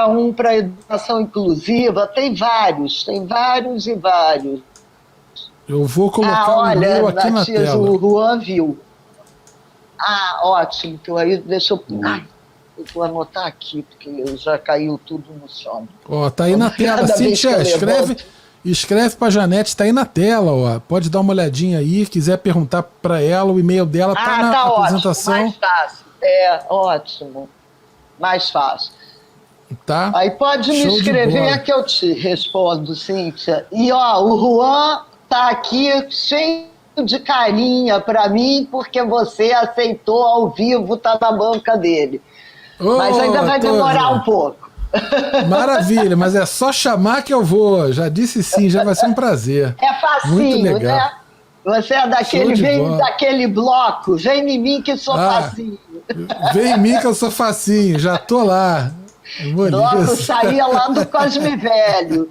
um para educação inclusiva, tem vários e vários. Eu vou colocar o e-mail aqui na tela. O Juan viu. Ótimo. Então aí deixa eu... eu vou anotar aqui, porque já caiu tudo no chão. Ó, tá aí na tela. Cíntia, escreve pra Janete, tá aí na tela, ó. Pode dar uma olhadinha aí, quiser perguntar pra ela, o e-mail dela tá na apresentação. Ótimo, mais fácil. Ótimo. Mais fácil. Tá. Aí pode me escrever que eu te respondo, Cíntia. E ó, o Juan tá aqui cheio de carinha para mim, porque você aceitou ao vivo, tá na banca dele. Mas ainda vai demorar um pouco. Maravilha, mas é só chamar que eu vou. Já disse sim, já vai ser um prazer. É facinho, muito legal, né? Você é daquele bloco, vem em mim que sou facinho. Vem em mim que eu sou facinho, já tô lá. Bloco saía lá do Cosme Velho.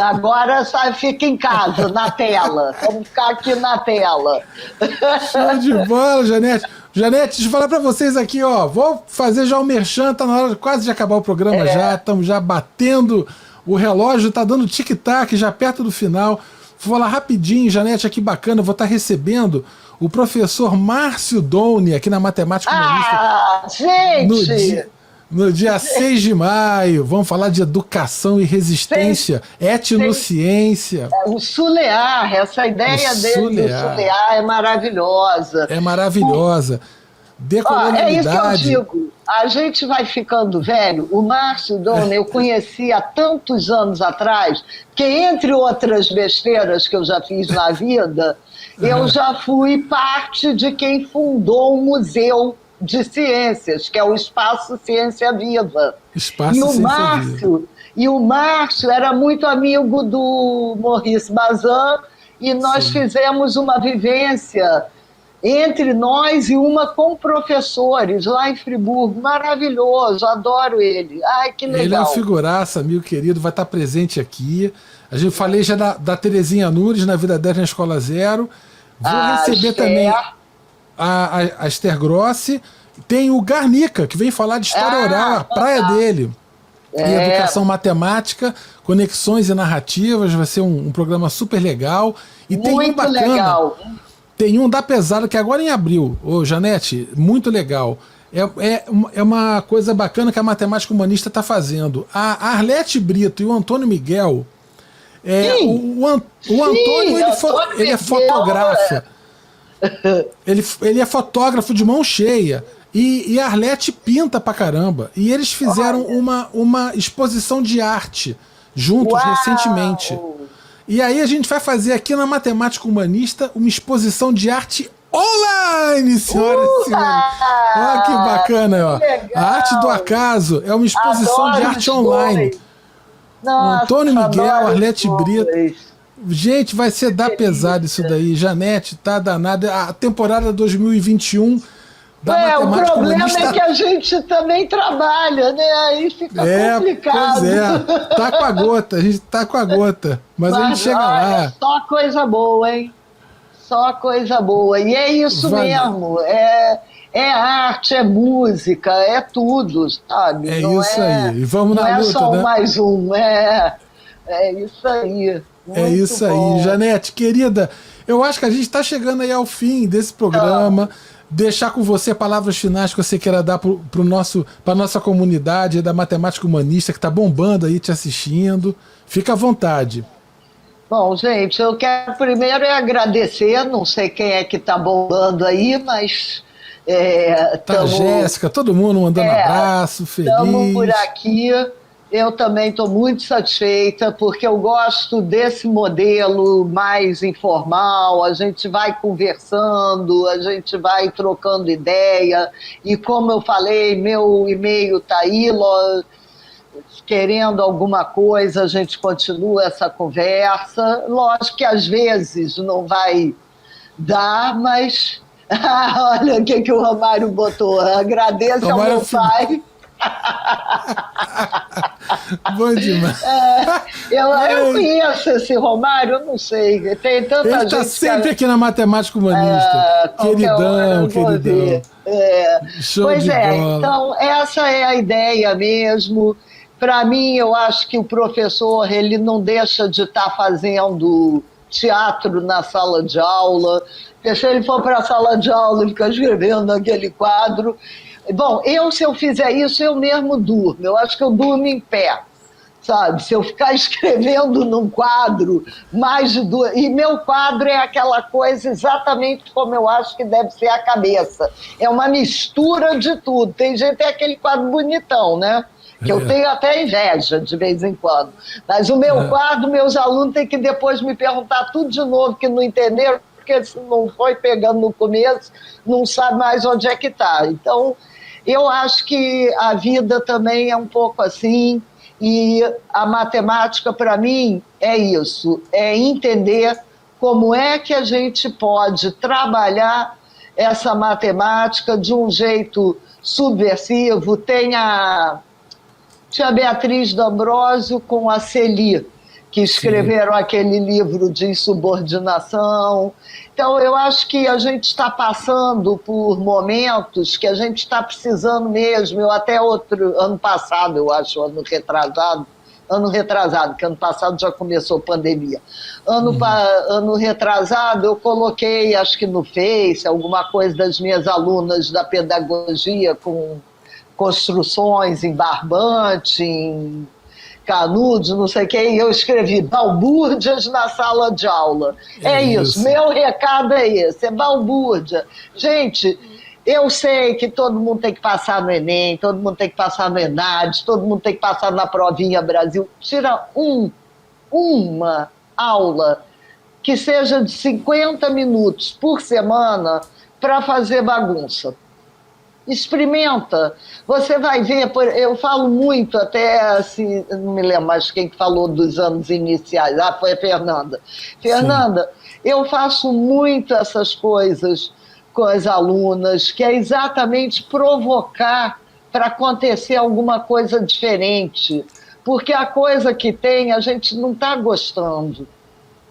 Agora fica em casa, na tela. Vamos ficar aqui na tela. Show de bola, Janete. Janete, deixa eu falar pra vocês aqui, ó. Vou fazer já o merchan, tá na hora quase de acabar o programa já. Estamos já batendo o relógio, tá dando tic-tac já perto do final. Vou falar rapidinho, Janete, aqui bacana. Vou estar recebendo o professor Márcio Doni aqui na Matemática Humanista. Gente! No dia 6 de maio, vamos falar de educação e resistência, etnociência. O Sulear, essa ideia dele do Sulear é maravilhosa. É maravilhosa. É isso que eu digo. A gente vai ficando velho. O Márcio Doni eu conheci há tantos anos atrás, que entre outras besteiras que eu já fiz na vida, eu já fui parte de quem fundou um museu de ciências, que é o Espaço Ciência Viva. E o Márcio era muito amigo do Maurice Bazin, e nós fizemos uma vivência entre nós e uma com professores lá em Friburgo. Maravilhoso, adoro ele. Ai, que legal. Ele é uma figuraça, amigo querido, vai estar presente aqui. A gente falei já da Terezinha Nunes, na Vida 10 na Escola Zero. Vou receber também a Esther Grossi. Tem o Garnica, que vem falar de história oral, a praia dele. E educação matemática, conexões e narrativas. Vai ser um programa super legal. E tem um bacana. Legal. Tem um da pesada, que agora em abril, Janete, muito legal. É uma coisa bacana que a matemática humanista está fazendo. A Arlete Brito e o Antônio Miguel. Sim, O Antônio, sim, Antônio ele é Miguel, fotógrafo. Ele é fotógrafo de mão cheia. E a Arlete pinta pra caramba. E eles fizeram uma exposição de arte juntos recentemente. Uau! E aí a gente vai fazer aqui na Matemática Humanista uma exposição de arte online, senhoras e senhores. Olha que bacana, ó. Legal. A Arte do Acaso é uma exposição Adoro de arte os online. dois. Nossa, Antônio Miguel, adoro Arlete os Brito. dois. Gente, vai ser dar pesado isso daí. Janete, tá danada. A temporada 2021 da O Matemática problema Humanista. é que a gente também trabalha, né? Aí fica complicado. Pois é. Tá com a gota, a gente tá com a gota. Mas a gente chega lá. Só coisa boa, hein? Só coisa boa. E é isso mesmo. É arte, é música, é tudo, sabe? É não isso aí. E vamos não na luta, é só né? mais um. É isso aí. É isso bom. aí. Janete, querida, eu acho que a gente está chegando aí ao fim desse programa. Deixar com você palavras finais que você queira dar para nossa comunidade da Matemática Humanista, que está bombando aí te assistindo. Fica à vontade. Bom, gente, eu quero primeiro agradecer, não sei quem é que está bombando aí, mas... Tá, Jéssica, todo mundo mandando abraço, feliz. Estamos por aqui. Eu também estou muito satisfeita, porque eu gosto desse modelo mais informal, a gente vai conversando, a gente vai trocando ideia, e como eu falei, meu e-mail está aí, querendo alguma coisa, a gente continua essa conversa. Lógico que às vezes não vai dar, mas... olha o que o Romário botou. Agradeço ao meu pai. Bom demais. Eu conheço esse Romário, eu não sei. Tem tanta Ele gente. Ele está sempre aqui na Matemática Humanista. Queridão, queridão. Show Pois de bola. Então essa é a ideia mesmo. Para mim, eu acho que o professor ele não deixa de estar fazendo teatro na sala de aula, porque se ele for para a sala de aula e ficar escrevendo aquele quadro... Bom, se eu fizer isso, eu mesmo durmo. Eu acho que eu durmo em pé, sabe? Se eu ficar escrevendo num quadro, mais de duas... E meu quadro é aquela coisa exatamente como eu acho que deve ser a cabeça. É uma mistura de tudo. Tem gente que tem aquele quadro bonitão, né? Que eu tenho até inveja de vez em quando. Mas o meu quadro, meus alunos têm que depois me perguntar tudo de novo, que não entenderam, porque se não foi pegando no começo, não sabe mais onde é que está. Então, eu acho que a vida também é um pouco assim, e a matemática, para mim, é isso, é entender como é que a gente pode trabalhar essa matemática de um jeito subversivo. Tem a Beatriz D'Ambrosio com a Celi, que escreveram aquele livro de insubordinação. Então, eu acho que a gente está passando por momentos que a gente está precisando mesmo. Eu até ano passado, eu acho, ano retrasado, que ano passado já começou a pandemia. Ano retrasado, eu coloquei, acho que no Face, alguma coisa das minhas alunas da pedagogia com construções em barbante, em canudos, não sei o que, e eu escrevi balbúrdias na sala de aula. É isso. Meu recado é esse, é balbúrdia. Gente, eu sei que todo mundo tem que passar no Enem, todo mundo tem que passar no ENAD, todo mundo tem que passar na Provinha Brasil. Tira uma aula que seja de 50 minutos por semana para fazer bagunça. Experimenta, você vai ver, eu falo muito até, assim, não me lembro mais quem falou dos anos iniciais, foi a Fernanda. Fernanda, eu faço muito essas coisas com as alunas, que é exatamente provocar para acontecer alguma coisa diferente, porque a coisa que tem a gente não está gostando,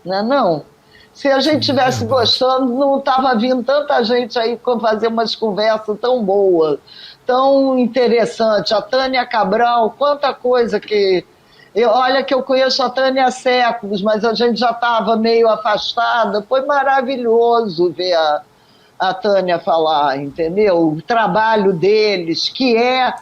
não é não? Se a gente estivesse gostando, não estava vindo tanta gente aí fazer umas conversas tão boas, tão interessantes. A Tânia Cabral, quanta coisa que... Olha que eu conheço a Tânia há séculos, mas a gente já estava meio afastada. Foi maravilhoso ver a Tânia falar, entendeu? O trabalho deles, que é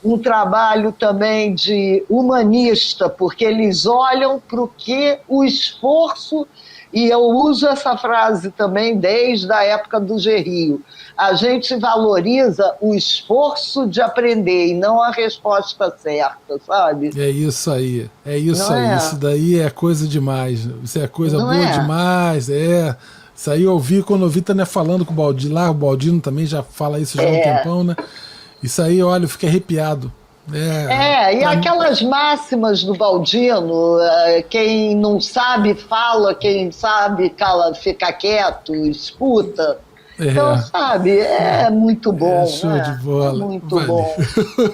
um trabalho também de humanista, porque eles olham para o que o esforço, e eu uso essa frase também desde a época do Gerrio, a gente valoriza o esforço de aprender e não a resposta certa, sabe? É isso aí, Não é? isso daí é coisa demais, isso é coisa Não boa é? demais, isso aí eu ouvi quando eu vi Tânia falando com o Baldino lá, o Baldino também já fala isso já há um tempão, né? Isso aí, olha, eu fiquei arrepiado. E aquelas máximas do Baldino, quem não sabe fala, quem sabe cala, fica quieto, escuta. Então, sabe, é muito bom. Show de bola. É muito bom.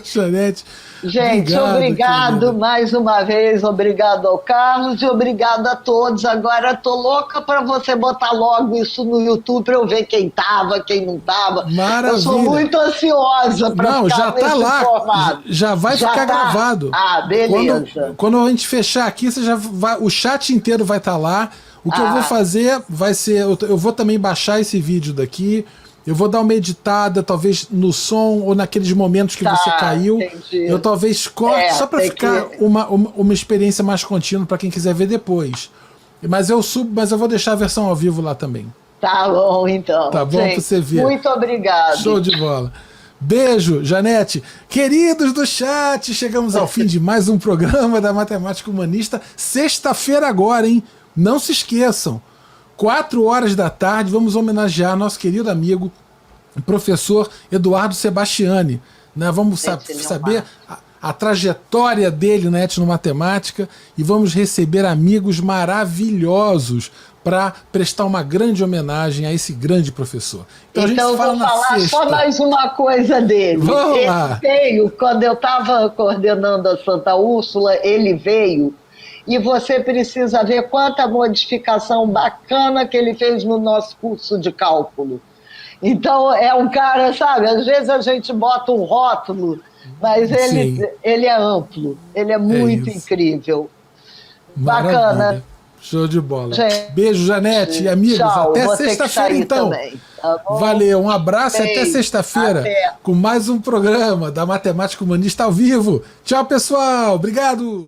Janete, gente, obrigado mais uma vez, obrigado ao Carlos e obrigado a todos. Agora estou louca para você botar logo isso no YouTube para eu ver quem estava, quem não estava. Maravilha. Eu sou muito ansiosa para ficar já tá lá, formado. já vai ficar gravado. Ah, beleza. Quando a gente fechar aqui, você já vai, o chat inteiro vai estar lá. O que eu vou fazer vai ser, eu vou também baixar esse vídeo daqui. Eu vou dar uma editada, talvez no som ou naqueles momentos que você caiu. Entendi. Eu talvez corte só para ficar uma experiência mais contínua para quem quiser ver depois. Mas eu vou deixar a versão ao vivo lá também. Tá bom, então. Tá bom para você ver. Muito obrigado. Show de bola. Beijo, Janete. Queridos do chat, chegamos ao fim de mais um programa da Matemática Humanista. Sexta-feira agora, hein? Não se esqueçam. 16h, vamos homenagear nosso querido amigo, o professor Eduardo Sebastiani. Né? Vamos saber a trajetória dele na etnomatemática e vamos receber amigos maravilhosos para prestar uma grande homenagem a esse grande professor. Então a gente vou falar só mais uma coisa dele. Vamos ele lá. veio, quando eu estava coordenando a Santa Úrsula, ele veio. E você precisa ver quanta modificação bacana que ele fez no nosso curso de cálculo. Então, é um cara, sabe, às vezes a gente bota um rótulo, mas ele é amplo, ele é muito incrível. Maravilha. Bacana. Show de bola. Beijo, Janete e amigos. Tchau, até sexta-feira, então. Também, tá bom? Valeu, um abraço e até sexta-feira com mais um programa da Matemática Humanista ao vivo. Tchau, pessoal. Obrigado.